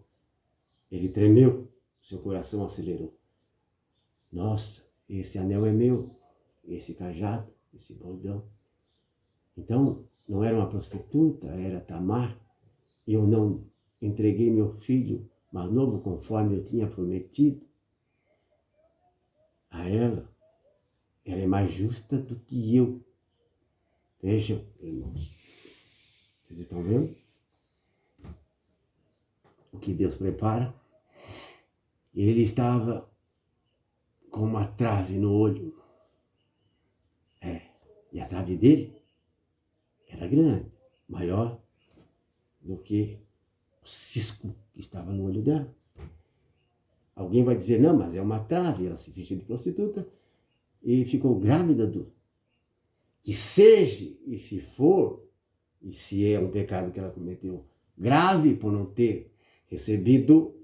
ele tremeu, seu coração acelerou. Nossa, esse anel é meu, esse cajado, esse bordão. Então, não era uma prostituta, era Tamar. Eu não entreguei meu filho mais novo conforme eu tinha prometido a ela. Ela é mais justa do que eu. Vejam, irmãos. Vocês estão vendo? O que Deus prepara? Ele estava com uma trave no olho. E a trave dele era grande, maior do que o cisco que estava no olho dela. Alguém vai dizer, não, mas é uma trave, ela se fingiu de prostituta e ficou grávida do... Que seja, e se for, e se é um pecado que ela cometeu grave por não ter recebido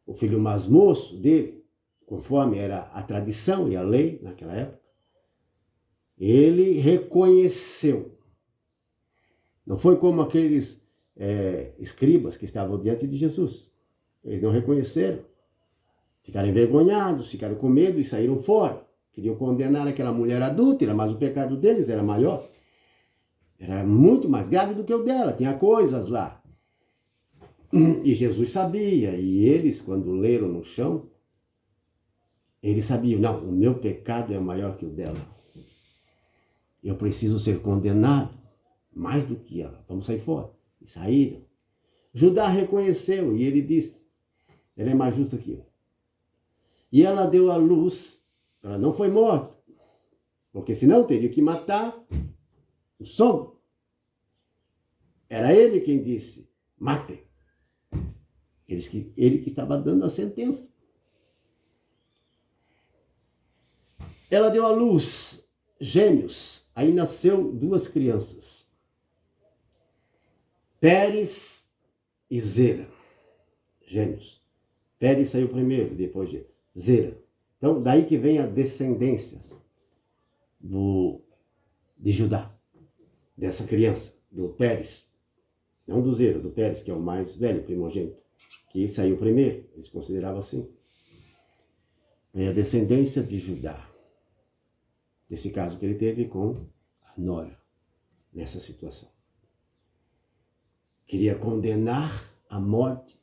o filho mais moço dele, conforme era a tradição e a lei naquela época, ele reconheceu. Não foi como aqueles escribas que estavam diante de Jesus. Eles não reconheceram. Ficaram envergonhados, ficaram com medo e saíram fora. Queriam condenar aquela mulher adúltera, mas o pecado deles era maior. Era muito mais grave do que o dela, tinha coisas lá. E Jesus sabia, e eles, quando leram no chão, Eles sabiam, não, o meu pecado é maior que o dela. Eu preciso ser condenado mais do que ela. Vamos sair fora. E saíram. Judá reconheceu e ele disse, ela é mais justa que eu. E ela deu à luz, ela não foi morta, porque senão teria que matar o sogro. Era ele quem disse, matem. Ele que estava dando a sentença. Ela deu à luz gêmeos, aí nasceu 2 crianças, Pérez e Zera, gêmeos. Pérez saiu primeiro, depois de Zera. Então, daí que vem a descendência de Judá, dessa criança, do Pérez. Não do Zera, do Pérez, que é o mais velho, primogênito, que saiu primeiro, eles consideravam assim. É a descendência de Judá, desse caso que ele teve com a nora, nessa situação. Queria condenar à morte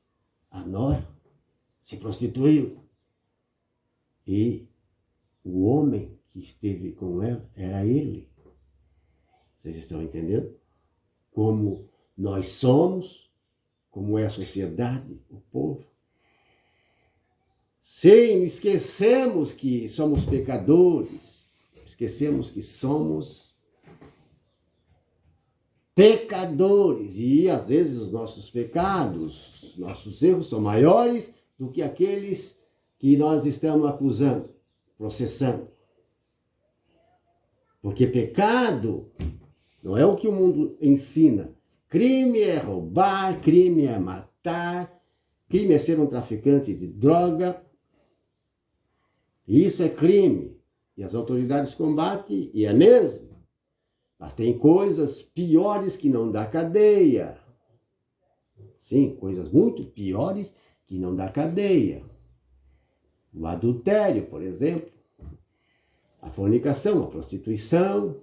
a nora, se prostituiu. E o homem que esteve com ela era ele. Vocês estão entendendo? Como nós somos, como é a sociedade, o povo. Sim, esquecemos que somos pecadores, esquecemos que somos pecadores e às vezes os nossos pecados, os nossos erros são maiores do que aqueles que nós estamos acusando, processando. Porque pecado não é o que o mundo ensina. Crime é roubar, crime é matar, crime é ser um traficante de droga. Isso é crime. E as autoridades combatem, e é mesmo. Mas tem coisas piores que não dá cadeia. Sim, coisas muito piores que não dá cadeia. O adultério, por exemplo. A fornicação, a prostituição.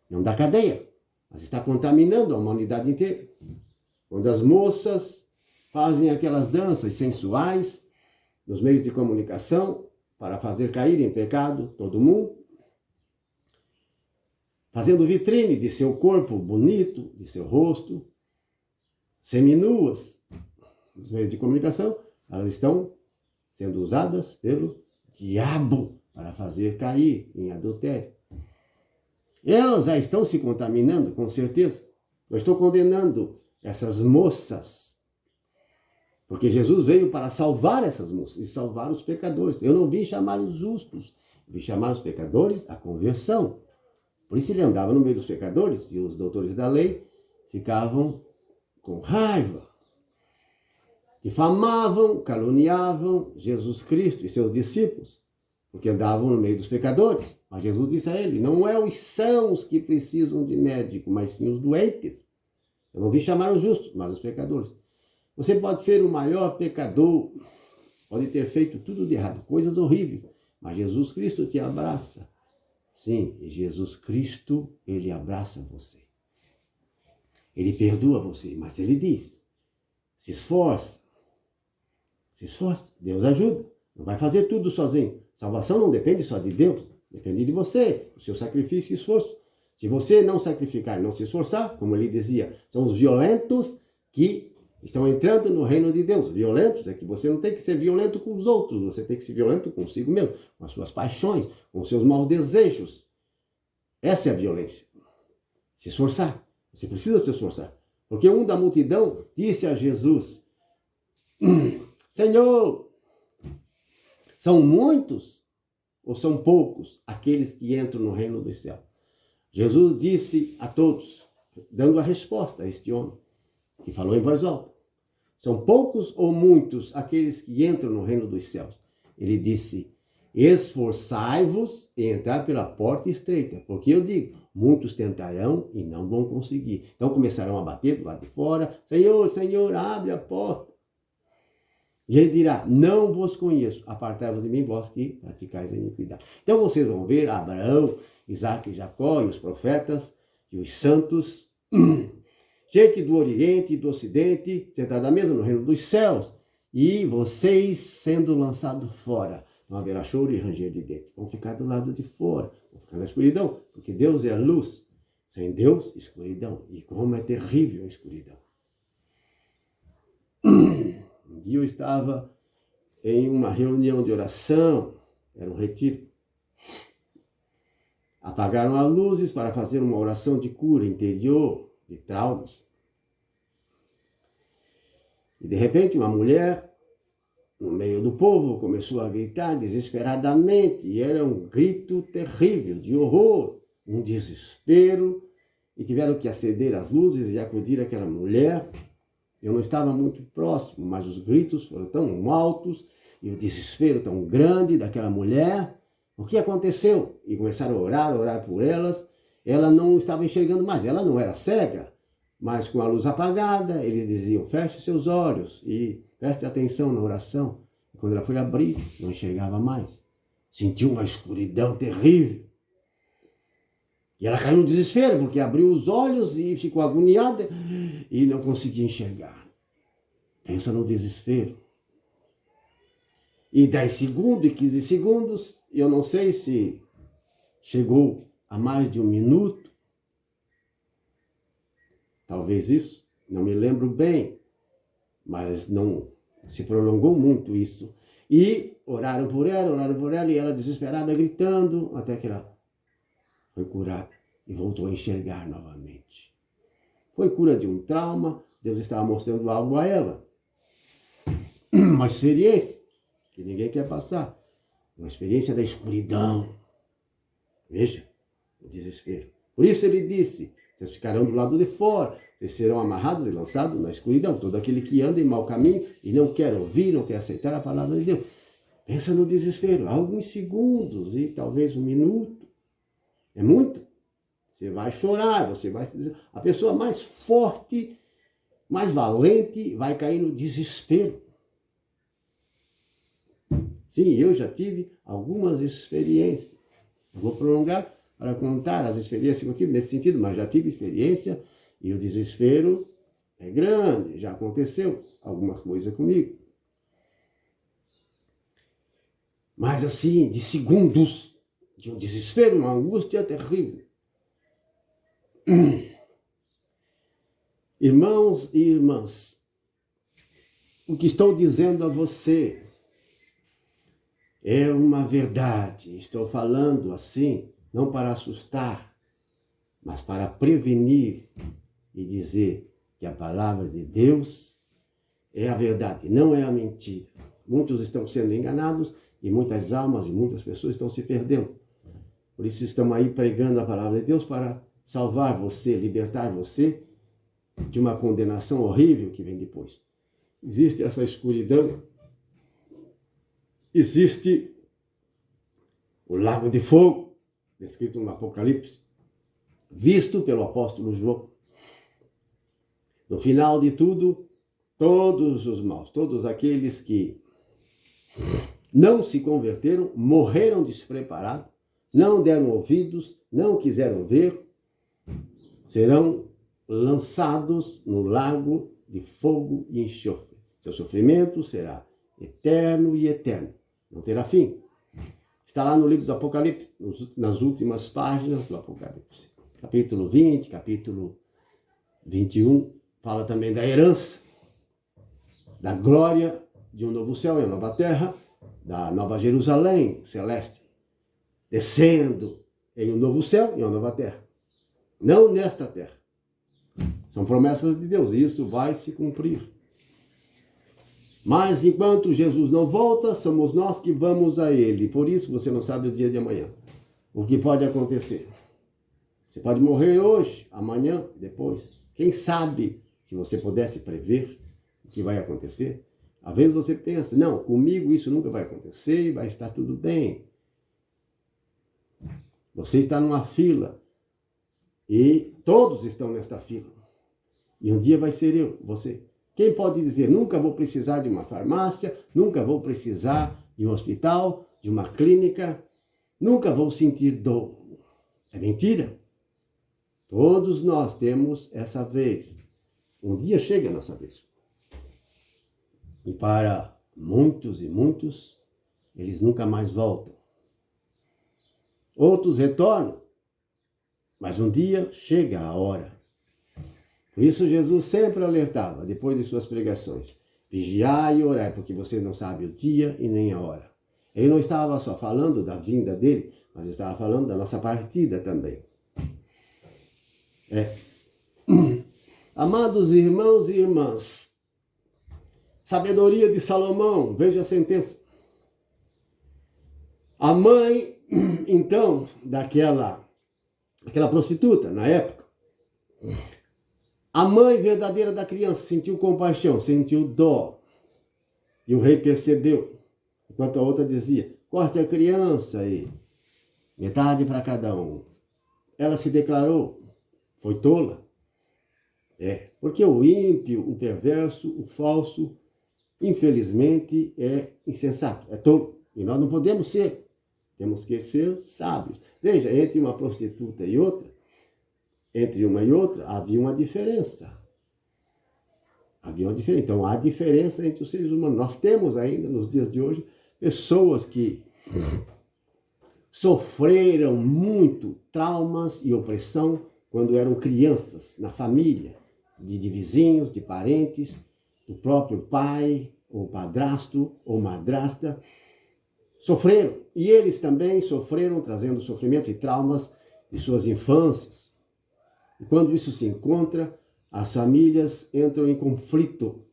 Não dá cadeia. Mas está contaminando a humanidade inteira. Quando as moças fazem aquelas danças sensuais nos meios de comunicação para fazer cair em pecado todo mundo, fazendo vitrine de seu corpo bonito, de seu rosto, seminuas, nos meios de comunicação, elas estão sendo usadas pelo diabo para fazer cair em adultério. Elas já estão se contaminando, com certeza. Eu estou condenando essas moças, porque Jesus veio para salvar essas moças e salvar os pecadores. Eu não vim chamar os justos, eu vim chamar os pecadores à conversão. Por isso ele andava no meio dos pecadores e os doutores da lei ficavam com raiva. Difamavam, caluniavam Jesus Cristo e seus discípulos, porque andavam no meio dos pecadores. Mas Jesus disse a ele, não é os sãos que precisam de médico, mas sim os doentes. Eu não vim chamar os justos, mas os pecadores. Você pode ser o maior pecador, pode ter feito tudo de errado, coisas horríveis, mas Jesus Cristo te abraça. Sim, Jesus Cristo, ele abraça você. Ele perdoa você, mas ele diz, se esforça. Se esforça, Deus ajuda. Não vai fazer tudo sozinho. Salvação não depende só de Deus, depende de você, do seu sacrifício e esforço. Se você não sacrificar e não se esforçar, como ele dizia, são os violentos que estão entrando no reino de Deus. Violentos é que você não tem que ser violento com os outros, você tem que ser violento consigo mesmo, com as suas paixões, com os seus maus desejos. Essa é a violência. Se esforçar. Você precisa se esforçar. Porque um da multidão disse a Jesus, Senhor, são muitos ou são poucos aqueles que entram no reino do céu? Jesus disse a todos, dando a resposta a este homem, que falou em voz alta. São poucos ou muitos aqueles que entram no reino dos céus? Ele disse, esforçai-vos em entrar pela porta estreita, porque eu digo, muitos tentarão e não vão conseguir. Então começarão a bater do lado de fora, Senhor, Senhor, abre a porta. E ele dirá, não vos conheço, apartai-vos de mim, vós que praticais a iniquidade. Então vocês vão ver Abraão, Isaac e Jacó e os profetas e os santos, gente do Oriente e do Ocidente, sentada à mesa no reino dos céus, e vocês sendo lançados fora, não haverá choro e ranger de dentes. Vão ficar do lado de fora, vão ficar na escuridão, porque Deus é a luz. Sem Deus, escuridão. E como é terrível a escuridão. Um dia eu estava em uma reunião de oração, era um retiro. Apagaram as luzes para fazer uma oração de cura interior, de traumas. E de repente uma mulher, no meio do povo, começou a gritar desesperadamente. E era um grito terrível, de horror, um desespero. E tiveram que acender as luzes e acudir aquela mulher. Eu não estava muito próximo, mas os gritos foram tão altos e o desespero tão grande daquela mulher. O que aconteceu? E começaram a orar por elas. Ela não estava enxergando mais, ela não era cega, mas com a luz apagada, eles diziam, feche seus olhos e preste atenção na oração. E quando ela foi abrir, não enxergava mais. Sentiu uma escuridão terrível. E ela caiu no desespero, porque abriu os olhos e ficou agoniada e não conseguia enxergar. Pensa no desespero. E 10 segundos e 15 segundos, eu não sei se chegou a mais de 1 minuto. Talvez isso, não me lembro bem, mas não se prolongou muito isso. E oraram por ela, e ela desesperada, gritando, até que ela foi curada e voltou a enxergar novamente. Foi cura de um trauma, Deus estava mostrando algo a ela. Uma experiência que ninguém quer passar. Uma experiência da escuridão. Veja, o desespero. Por isso ele disse, vocês ficarão do lado de fora, vocês serão amarrados e lançados na escuridão. Todo aquele que anda em mau caminho e não quer ouvir, não quer aceitar a palavra de Deus. Pensa no desespero, alguns segundos e talvez 1 minuto. É muito. Você vai chorar, você vai... A pessoa mais forte, mais valente, vai cair no desespero. Sim, eu já tive algumas experiências. Eu vou prolongar para contar as experiências que eu tive nesse sentido, mas já tive experiência e o desespero é grande. Já aconteceu alguma coisa comigo. Mas assim, de segundos, de um desespero, uma angústia terrível. Irmãos e irmãs, o que estou dizendo a você é uma verdade. Estou falando assim, não para assustar, mas para prevenir e dizer que a palavra de Deus é a verdade, não é a mentira. Muitos estão sendo enganados e muitas almas e muitas pessoas estão se perdendo. Por isso estamos aí pregando a palavra de Deus para salvar você, libertar você de uma condenação horrível que vem depois. Existe essa escuridão, existe o lago de fogo, descrito no Apocalipse, visto pelo apóstolo João. No final de tudo, todos os maus, todos aqueles que não se converteram, morreram despreparados, não deram ouvidos, não quiseram ver, serão lançados no lago de fogo e enxofre. Seu sofrimento será eterno e eterno, não terá fim. Está lá no livro do Apocalipse, nas últimas páginas do Apocalipse. Capítulo 20, capítulo 21, fala também da herança, da glória de um novo céu e uma nova terra, da nova Jerusalém celeste, descendo em um novo céu e uma nova terra. Não nesta terra. São promessas de Deus e isso vai se cumprir. Mas enquanto Jesus não volta, somos nós que vamos a Ele. Por isso você não sabe o dia de amanhã. O que pode acontecer? Você pode morrer hoje, amanhã, depois. Quem sabe, se você pudesse prever o que vai acontecer? Às vezes você pensa, não, comigo isso nunca vai acontecer, vai estar tudo bem. Você está numa fila e todos estão nesta fila. E um dia vai ser eu, você. Quem pode dizer, nunca vou precisar de uma farmácia, nunca vou precisar de um hospital, de uma clínica, nunca vou sentir dor? É mentira. Todos nós temos essa vez. Um dia chega a nossa vez. E para muitos e muitos, eles nunca mais voltam. Outros retornam, mas um dia chega a hora. Por isso Jesus sempre alertava, depois de suas pregações, vigiai e orai, porque você não sabe o dia e nem a hora. Ele não estava só falando da vinda dele, mas estava falando da nossa partida também. Amados irmãos e irmãs, sabedoria de Salomão, veja a sentença. A mãe, então, daquela prostituta, na época, a mãe verdadeira da criança sentiu compaixão, sentiu dó. E o rei percebeu, enquanto a outra dizia, corte a criança aí, metade para cada um. Ela se declarou, foi tola. Porque o ímpio, o perverso, o falso, infelizmente, é insensato, é tolo. E nós não podemos ser. Temos que ser sábios. Veja, entre uma prostituta e outra, havia uma diferença. Então, há diferença entre os seres humanos. Nós temos ainda, nos dias de hoje, pessoas que sofreram muito traumas e opressão quando eram crianças, na família, de vizinhos, de parentes, do próprio pai, ou padrasto, ou madrasta, sofreram. E eles também sofreram, trazendo sofrimento e traumas de suas infâncias. E quando isso se encontra, as famílias entram em conflito.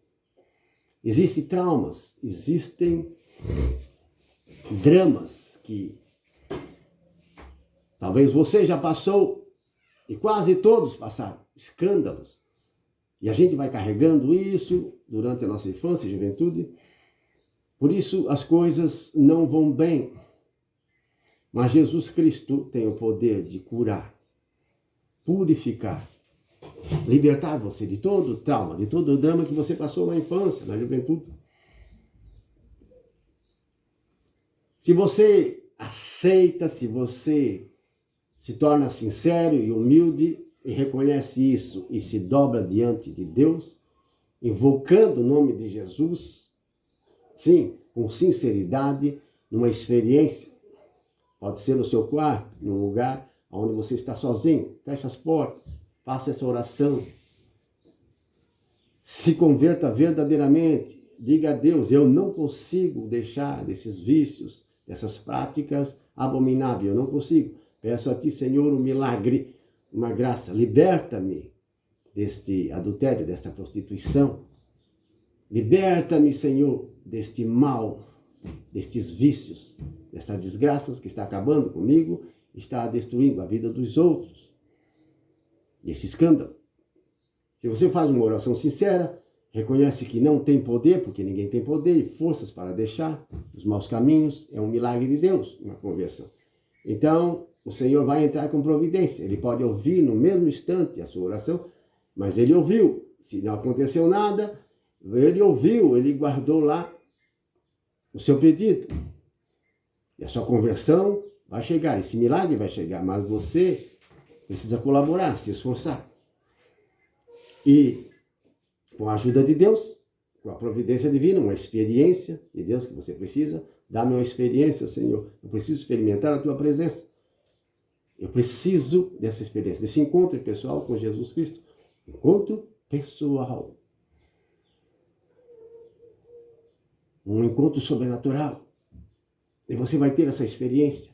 Existem traumas, existem dramas que talvez você já passou e quase todos passaram, escândalos. E a gente vai carregando isso durante a nossa infância e juventude. Por isso as coisas não vão bem. Mas Jesus Cristo tem o poder de curar, purificar, libertar você de todo o trauma, de todo o drama que você passou na infância, na juventude. Se você aceita, se você se torna sincero e humilde e reconhece isso e se dobra diante de Deus, invocando o nome de Jesus, sim, com sinceridade, numa experiência, pode ser no seu quarto, num lugar onde você está sozinho, feche as portas, faça essa oração, se converta verdadeiramente, diga a Deus, eu não consigo deixar desses vícios, dessas práticas abomináveis, eu não consigo. Peço a ti, Senhor, um milagre, uma graça, liberta-me deste adultério, desta prostituição. Liberta-me, Senhor, deste mal, destes vícios, dessas desgraças que está acabando comigo, está destruindo a vida dos outros. Esse escândalo. Se você faz uma oração sincera, reconhece que não tem poder, porque ninguém tem poder e forças para deixar os maus caminhos, é um milagre de Deus, uma conversão. Então, o Senhor vai entrar com providência. Ele pode ouvir no mesmo instante a sua oração, mas ele ouviu. Se não aconteceu nada, ele ouviu, ele guardou lá o seu pedido. E a sua conversão vai chegar, esse milagre vai chegar, mas você precisa colaborar, se esforçar. E com a ajuda de Deus, com a providência divina, uma experiência de Deus que você precisa, dá-me uma experiência, Senhor. Eu preciso experimentar a tua presença. Eu preciso dessa experiência, desse encontro pessoal com Jesus Cristo. Encontro pessoal. Um encontro sobrenatural. E você vai ter essa experiência.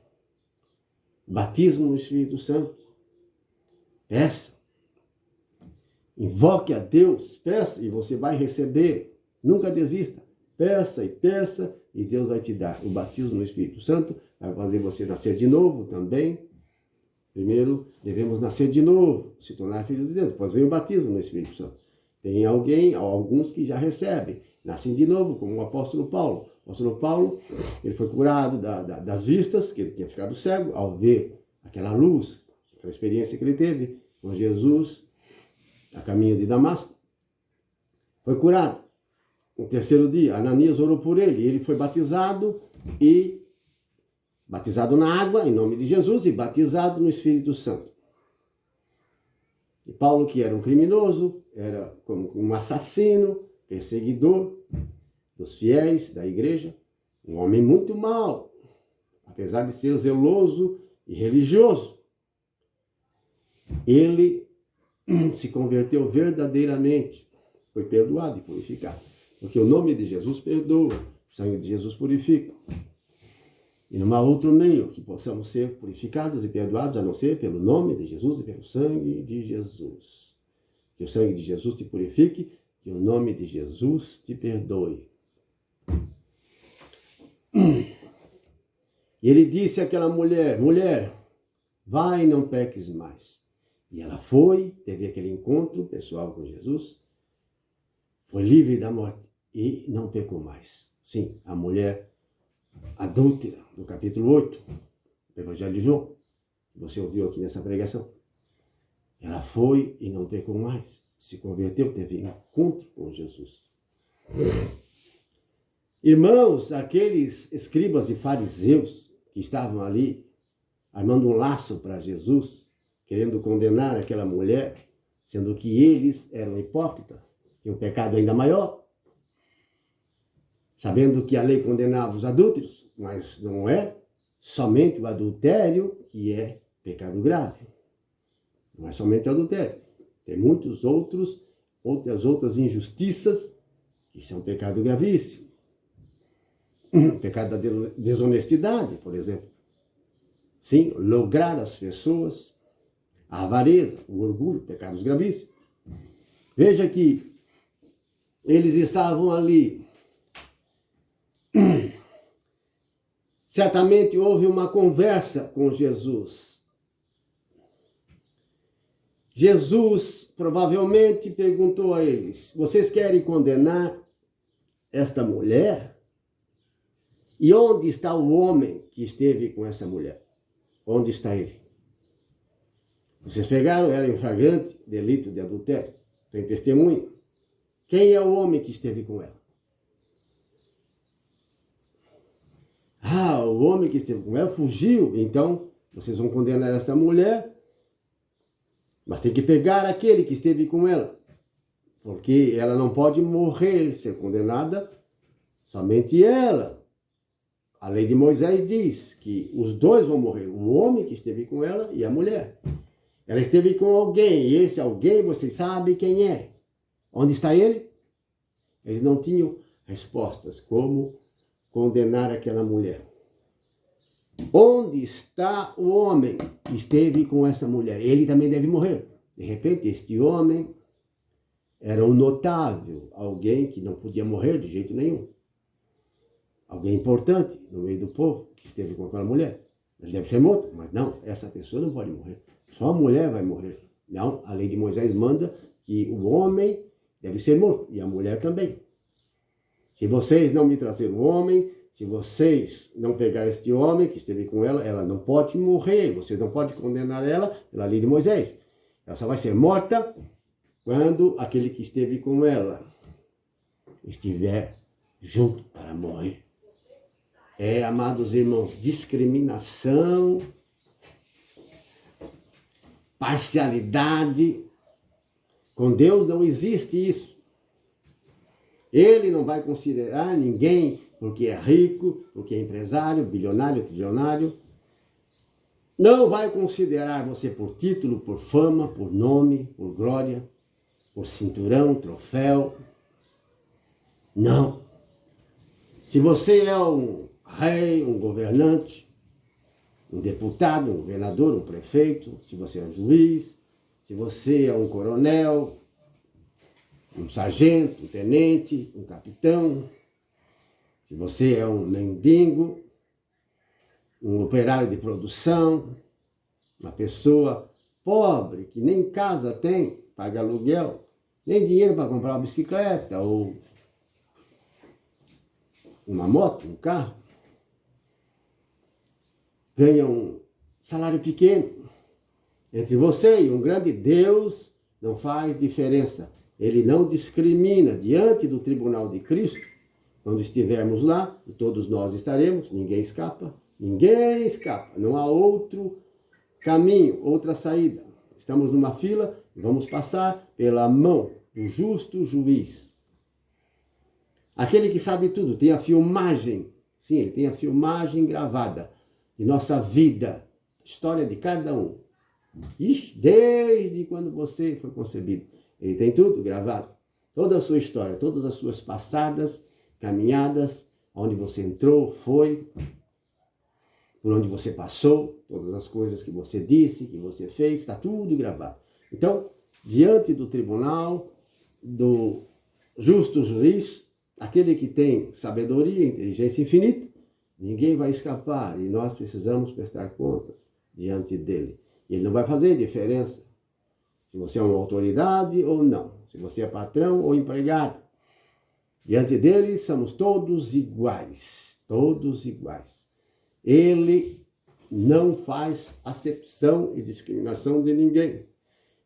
Batismo no Espírito Santo. Peça. Invoque a Deus, peça e você vai receber. Nunca desista. Peça e Deus vai te dar o batismo no Espírito Santo. Vai fazer você nascer de novo também. Primeiro, devemos nascer de novo, se tornar filho de Deus. Depois vem o batismo no Espírito Santo. Tem alguns que já recebem, nascem de novo, como o apóstolo Paulo. O apóstolo Paulo, ele foi curado das vistas, que ele tinha ficado cego, ao ver aquela luz, aquela experiência que ele teve com Jesus, a caminho de Damasco. Foi curado. No terceiro dia, Ananias orou por ele, ele foi batizado na água, em nome de Jesus, e batizado no Espírito Santo. E Paulo, que era um criminoso, era como um assassino, perseguidor dos fiéis da igreja, um homem muito mau, apesar de ser zeloso e religioso. Ele se converteu verdadeiramente, foi perdoado e purificado, porque o nome de Jesus perdoa, o sangue de Jesus purifica. E não há outro meio que possamos ser purificados e perdoados, a não ser pelo nome de Jesus e pelo sangue de Jesus. Que o sangue de Jesus te purifique, que o nome de Jesus te perdoe. E ele disse àquela mulher, mulher, vai e não peques mais. E ela foi, teve aquele encontro pessoal com Jesus, foi livre da morte e não pecou mais. Sim, a mulher adúltera, do capítulo 8, do Evangelho de João, que você ouviu aqui nessa pregação. Ela foi e não pecou mais, se converteu, teve encontro com Jesus. Irmãos, aqueles escribas e fariseus que estavam ali, armando um laço para Jesus, querendo condenar aquela mulher, sendo que eles eram hipócritas, tinham um pecado ainda maior, sabendo que a lei condenava os adúlteros, mas não é somente o adultério que é pecado grave. Não é somente o adultério. Tem muitas outras injustiças que são pecado gravíssimo. O pecado da desonestidade, por exemplo. Sim, lograr as pessoas, a avareza, o orgulho, pecados gravíssimos. Veja que eles estavam ali. Certamente houve uma conversa com Jesus. Jesus provavelmente perguntou a eles, vocês querem condenar esta mulher? E onde está o homem que esteve com essa mulher? Onde está ele? Vocês pegaram ela em flagrante delito de adultério. Tem testemunha. Quem é o homem que esteve com ela? Ah, o homem que esteve com ela fugiu. Então, vocês vão condenar esta mulher, mas tem que pegar aquele que esteve com ela. Porque ela não pode morrer, ser condenada, somente ela. A lei de Moisés diz que os dois vão morrer, o homem que esteve com ela e a mulher. Ela esteve com alguém, e esse alguém, vocês sabem quem é. Onde está ele? Eles não tinham respostas como condenar aquela mulher. Onde está o homem que esteve com essa mulher? Ele também deve morrer. De repente, este homem era um notável, alguém que não podia morrer de jeito nenhum. Alguém importante no meio do povo que esteve com aquela mulher. Ele deve ser morto, mas não, essa pessoa não pode morrer. Só a mulher vai morrer. Não, a lei de Moisés manda que o homem deve ser morto e a mulher também. Se vocês não me trazerem o homem, se vocês não pegarem este homem que esteve com ela, ela não pode morrer. Vocês não podem condenar ela pela lei de Moisés. Ela só vai ser morta quando aquele que esteve com ela estiver junto para morrer. É, amados irmãos, discriminação, parcialidade. Com Deus não existe isso. Ele não vai considerar ninguém porque é rico, porque é empresário, bilionário, trilionário. Não vai considerar você por título, por fama, por nome, por glória, por cinturão, troféu. Não. Se você é um rei, um governante, um deputado, um governador, um prefeito, se você é um juiz, se você é um coronel, um sargento, um tenente, um capitão, se você é um mendigo, um operário de produção, uma pessoa pobre que nem casa tem, paga aluguel, nem dinheiro para comprar uma bicicleta ou uma moto, um carro, ganha um salário pequeno. Entre você e um grande Deus não faz diferença. Ele não discrimina diante do tribunal de Cristo. Quando estivermos lá, e todos nós estaremos, ninguém escapa. Ninguém escapa. Não há outro caminho, outra saída. Estamos numa fila e vamos passar pela mão do justo juiz. Aquele que sabe tudo, tem a filmagem Sim, ele tem a filmagem gravada de nossa vida, história de cada um. Desde quando você foi concebido. Ele tem tudo gravado. Toda a sua história, todas as suas passadas, caminhadas, onde você entrou, foi, por onde você passou, todas as coisas que você disse, que você fez, está tudo gravado. Então, diante do tribunal, do justo juiz, aquele que tem sabedoria, inteligência infinita, ninguém vai escapar e nós precisamos prestar contas diante dele. Ele não vai fazer diferença se você é uma autoridade ou não, se você é patrão ou empregado. Diante dele somos todos iguais, todos iguais. Ele não faz acepção e discriminação de ninguém.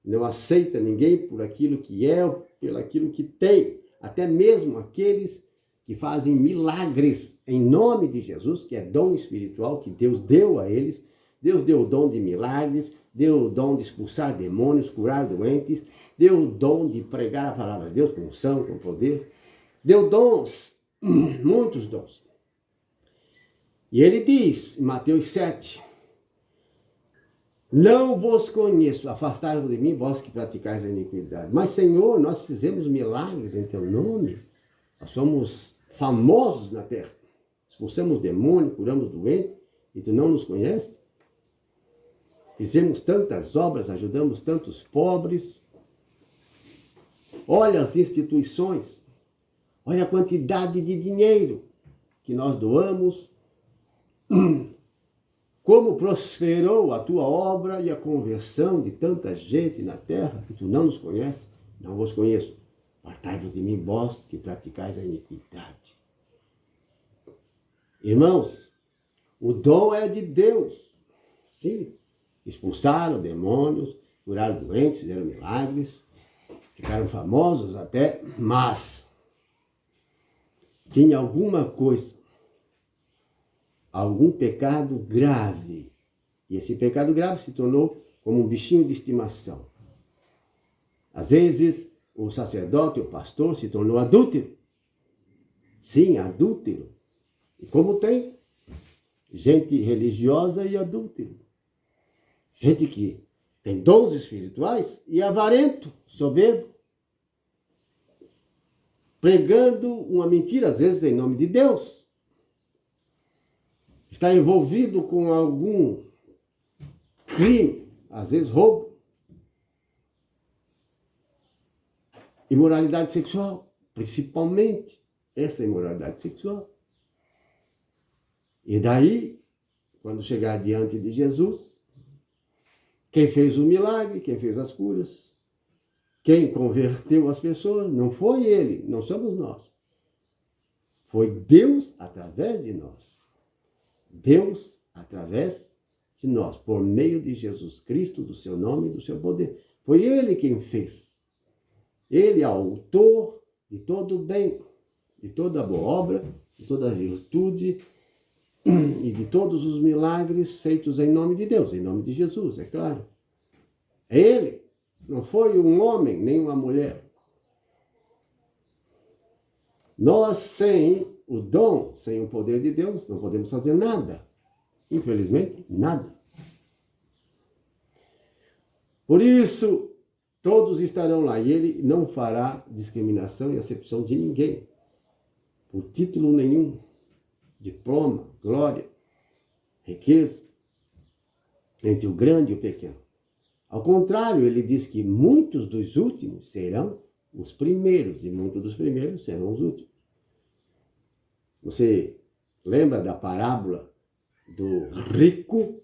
Não aceita ninguém por aquilo que é ou pelo aquilo que tem. Até mesmo aqueles que fazem milagres em nome de Jesus, que é dom espiritual que Deus deu a eles. Deus deu o dom de milagres, deu o dom de expulsar demônios, curar doentes, deu o dom de pregar a palavra de Deus com unção, com poder. Deu dons, muitos dons. E ele diz, em Mateus 7, não vos conheço, afastai-vos de mim, vós que praticais a iniquidade. Mas, Senhor, nós fizemos milagres em teu nome. Nós somos famosos na terra. Expulsamos demônio, curamos doente, e tu não nos conheces? Fizemos tantas obras, ajudamos tantos pobres. Olha as instituições, olha a quantidade de dinheiro que nós doamos, como prosperou a tua obra e a conversão de tanta gente na terra, que tu não nos conheces, não vos conheço. Apartai-vos de mim, vós que praticais a iniquidade. Irmãos, o dom é de Deus. Sim, expulsaram demônios, curaram doentes, fizeram milagres, ficaram famosos até, mas tinha alguma coisa, algum pecado grave. E esse pecado grave se tornou como um bichinho de estimação. Às vezes, o sacerdote, o pastor, se tornou adúltero. Sim, adúltero. E como tem gente religiosa e adúltero. Gente que tem dons espirituais e avarento, soberbo. Pregando uma mentira, às vezes em nome de Deus. Está envolvido com algum crime, às vezes roubo. Imoralidade sexual, principalmente essa imoralidade sexual. E daí, quando chegar diante de Jesus, quem fez o milagre, quem fez as curas, quem converteu as pessoas, não foi ele, não somos nós. Foi Deus através de nós. Deus através de nós, por meio de Jesus Cristo, do seu nome e do seu poder. Foi ele quem fez. Ele é autor de todo o bem, de toda a boa obra, de toda a virtude e de todos os milagres feitos em nome de Deus, em nome de Jesus, é claro. É ele, não foi um homem nem uma mulher. Nós, sem o dom, sem o poder de Deus, não podemos fazer nada. Infelizmente, nada. Por isso, todos estarão lá e ele não fará discriminação e acepção de ninguém, por título nenhum, diploma, glória, riqueza, entre o grande e o pequeno. Ao contrário, ele diz que muitos dos últimos serão os primeiros e muitos dos primeiros serão os últimos. Você lembra da parábola do rico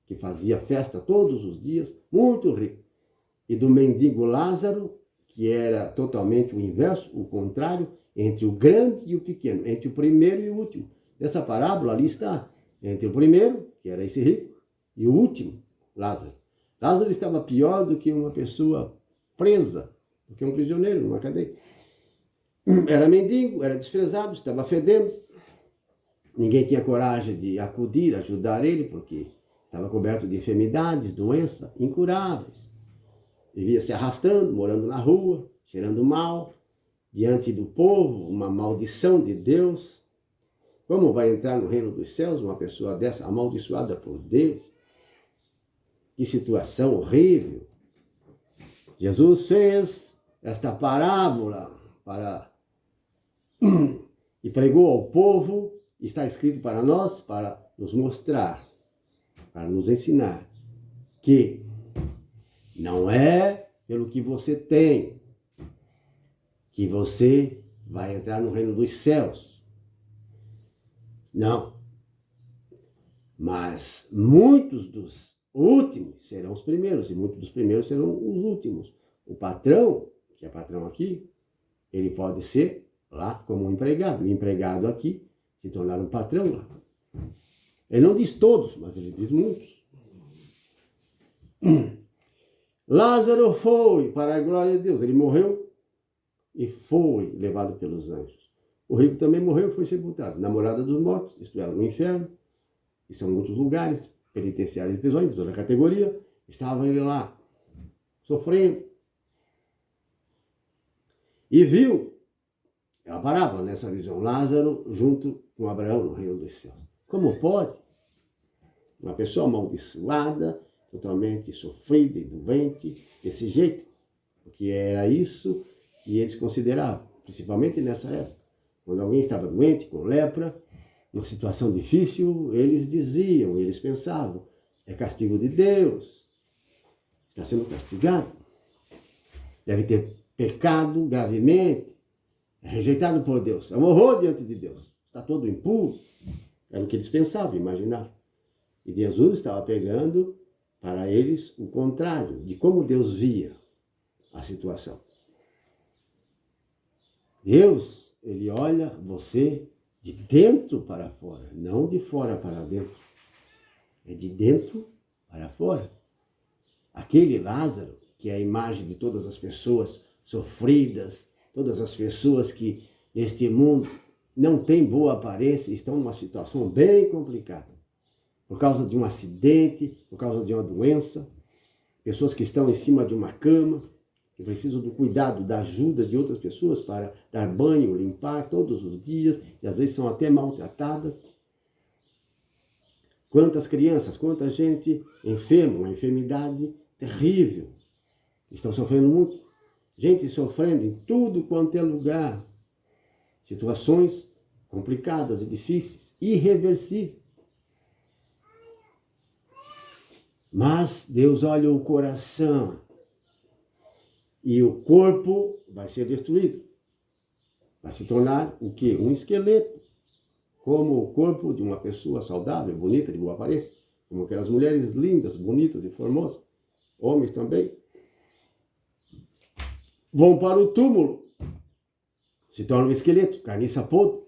que fazia festa todos os dias, muito rico, e do mendigo Lázaro, que era totalmente o inverso, o contrário, entre o grande e o pequeno, entre o primeiro e o último. Nessa parábola ali está, entre o primeiro, que era esse rico, e o último, Lázaro. Lázaro estava pior do que uma pessoa presa, do que um prisioneiro numa cadeia. Era mendigo, era desprezado, estava fedendo. Ninguém tinha coragem de acudir, ajudar ele, porque estava coberto de enfermidades, doenças incuráveis. Vivia se arrastando, morando na rua, cheirando mal, diante do povo, uma maldição de Deus. Como vai entrar no reino dos céus uma pessoa dessa, amaldiçoada por Deus? Que situação horrível. Jesus fez esta parábola e pregou ao povo, está escrito para nós, para nos mostrar, para nos ensinar que não é pelo que você tem que você vai entrar no reino dos céus. Não. Mas muitos dos últimos serão os primeiros, e muitos dos primeiros serão os últimos. O patrão, que é patrão aqui, ele pode ser lá como um empregado. O empregado aqui se tornar um patrão lá. Ele não diz todos, mas ele diz muitos. Lázaro foi para a glória de Deus. Ele morreu e foi levado pelos anjos. O rico também morreu e foi sepultado. Na morada dos mortos, isto é, no inferno. E são muitos lugares, penitenciários e prisões, de toda a categoria. Estava ele lá, sofrendo. E viu, é a parábola nessa visão, Lázaro junto com Abraão no reino dos céus. Como pode uma pessoa amaldiçoada, totalmente sofrida e doente, desse jeito? Porque era isso que eles consideravam, principalmente nessa época. Quando alguém estava doente, com lepra, uma situação difícil, eles diziam, eles pensavam, é castigo de Deus, está sendo castigado, deve ter pecado gravemente, é rejeitado por Deus, é um horror diante de Deus, está todo impuro. Era o que eles pensavam, imaginavam. E Jesus estava pegando para eles o contrário, de como Deus via a situação. Deus, ele olha você de dentro para fora, não de fora para dentro. É de dentro para fora. Aquele Lázaro, que é a imagem de todas as pessoas sofridas, todas as pessoas que neste mundo não têm boa aparência, estão numa situação bem complicada. Por causa de um acidente, por causa de uma doença, pessoas que estão em cima de uma cama, que precisam do cuidado, da ajuda de outras pessoas para dar banho, limpar todos os dias, e às vezes são até maltratadas. Quantas crianças, quanta gente enferma, uma enfermidade terrível. Estão sofrendo muito. Gente sofrendo em tudo quanto é lugar. Situações complicadas e difíceis, irreversíveis. Mas Deus olha o coração e o corpo vai ser destruído. Vai se tornar o quê? Um esqueleto. Como o corpo de uma pessoa saudável, bonita, de boa aparência. Como aquelas mulheres lindas, bonitas e formosas. Homens também. Vão para o túmulo. Se torna um esqueleto, carniça podre.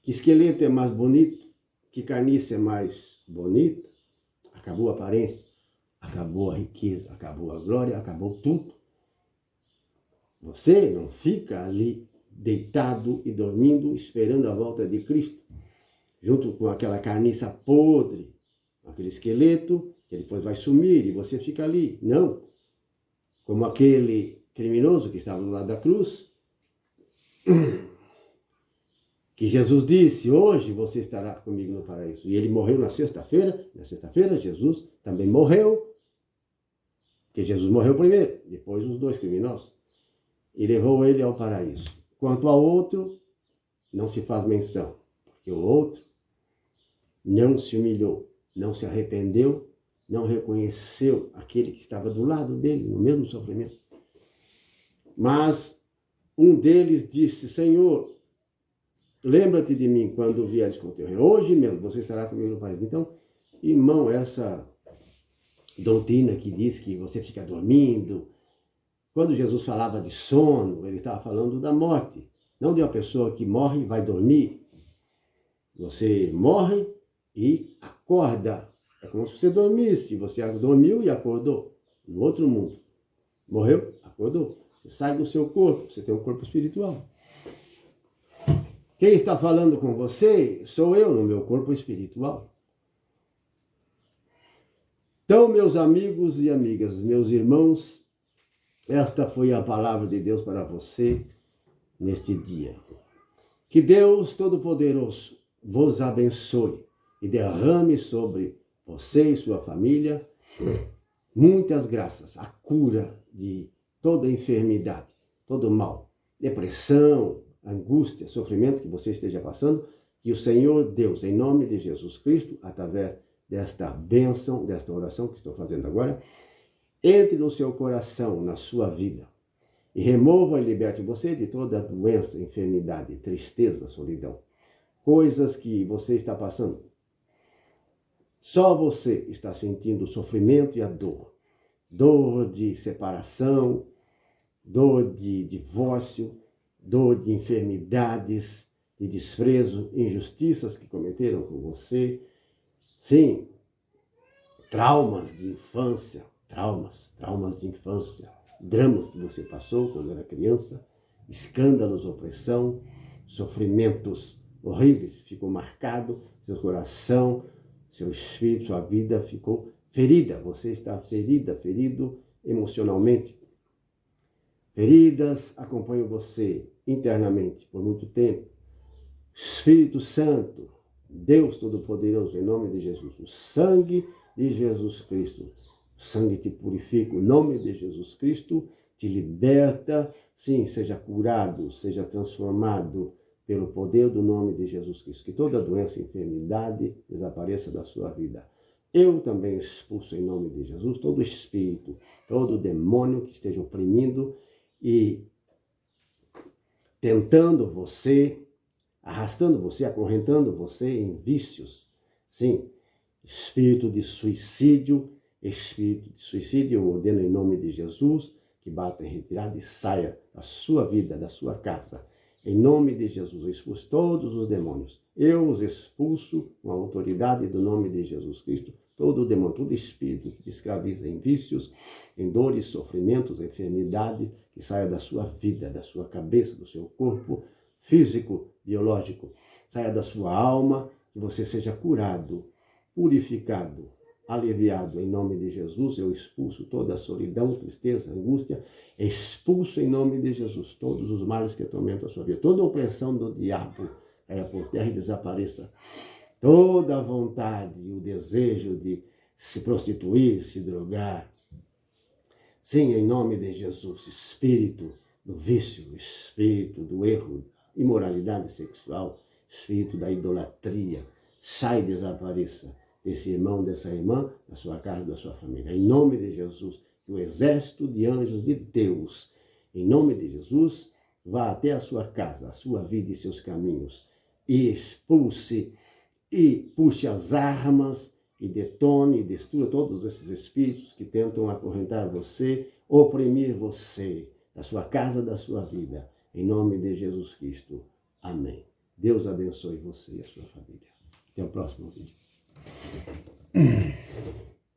Que esqueleto é mais bonito? Que carniça é mais bonita? Acabou a aparência, acabou a riqueza, acabou a glória, acabou tudo. Você não fica ali deitado e dormindo, esperando a volta de Cristo, junto com aquela carniça podre, aquele esqueleto, que depois vai sumir e você fica ali. Não. Como aquele criminoso que estava do lado da cruz, que Jesus disse, hoje você estará comigo no paraíso. E ele morreu na sexta-feira. Na sexta-feira, Jesus também morreu. Porque Jesus morreu primeiro, depois os dois criminosos. E levou ele ao paraíso. Quanto ao outro, não se faz menção. Porque o outro não se humilhou, não se arrependeu, não reconheceu aquele que estava do lado dele, no mesmo sofrimento. Mas um deles disse, Senhor, lembra-te de mim quando vieres com o teu reino. Hoje mesmo você estará comigo no paraíso. Então, irmão, essa doutrina que diz que você fica dormindo, quando Jesus falava de sono, ele estava falando da morte, não de uma pessoa que morre e vai dormir. Você morre e acorda. É como se você dormisse. Você dormiu e acordou no outro mundo. Morreu, acordou. Você sai do seu corpo, você tem um corpo espiritual. Quem está falando com você sou eu no meu corpo espiritual. Então, meus amigos e amigas, meus irmãos, esta foi a palavra de Deus para você neste dia. Que Deus Todo-Poderoso vos abençoe e derrame sobre você e sua família muitas graças, a cura de toda enfermidade, todo mal, depressão, angústia, sofrimento que você esteja passando, que o Senhor Deus, em nome de Jesus Cristo, através desta bênção, desta oração que estou fazendo agora, entre no seu coração, na sua vida, e remova e liberte você de toda doença, enfermidade, tristeza, solidão, coisas que você está passando. Só você está sentindo o sofrimento e a dor. Dor de separação, dor de divórcio, dor de enfermidades, de desprezo, injustiças que cometeram com você. Sim, traumas de infância, traumas de infância, dramas que você passou quando era criança, escândalos, opressão, sofrimentos horríveis, ficou marcado, seu coração, seu espírito, sua vida ficou ferida. Você está ferida, ferido emocionalmente. Feridas acompanham você internamente por muito tempo. Espírito Santo, Deus Todo-Poderoso, em nome de Jesus, o sangue de Jesus Cristo, o sangue te purifica, o nome de Jesus Cristo te liberta, sim, seja curado, seja transformado pelo poder do nome de Jesus Cristo, que toda doença e enfermidade desapareça da sua vida. Eu também expulso em nome de Jesus todo espírito, todo demônio que esteja oprimindo e tentando você, arrastando você, acorrentando você em vícios. Sim, espírito de suicídio, eu ordeno em nome de Jesus que bata em retirada e saia da sua vida, da sua casa. Em nome de Jesus, eu expulso todos os demônios. Eu os expulso com a autoridade do nome de Jesus Cristo. Todo demônio, todo espírito que te escraviza em vícios, em dores, sofrimentos, enfermidades, que saia da sua vida, da sua cabeça, do seu corpo físico, biológico. Saia da sua alma, que você seja curado, purificado, aliviado. Em nome de Jesus, eu expulso toda a solidão, tristeza, angústia. Expulso em nome de Jesus todos os males que atormentam a sua vida. Toda a opressão do diabo caia por terra e desapareça. Toda a vontade e o desejo de se prostituir, se drogar. Sim, em nome de Jesus, espírito do vício, espírito do erro, imoralidade sexual, espírito da idolatria, sai e desapareça desse irmão, dessa irmã, da sua casa, da sua família. Em nome de Jesus, o exército de anjos de Deus, em nome de Jesus, vá até a sua casa, a sua vida e seus caminhos, e expulse e puxe as armas e detone e destrua todos esses espíritos que tentam acorrentar você, oprimir você, da sua casa, da sua vida. Em nome de Jesus Cristo. Amém. Deus abençoe você e a sua família. Até o próximo vídeo.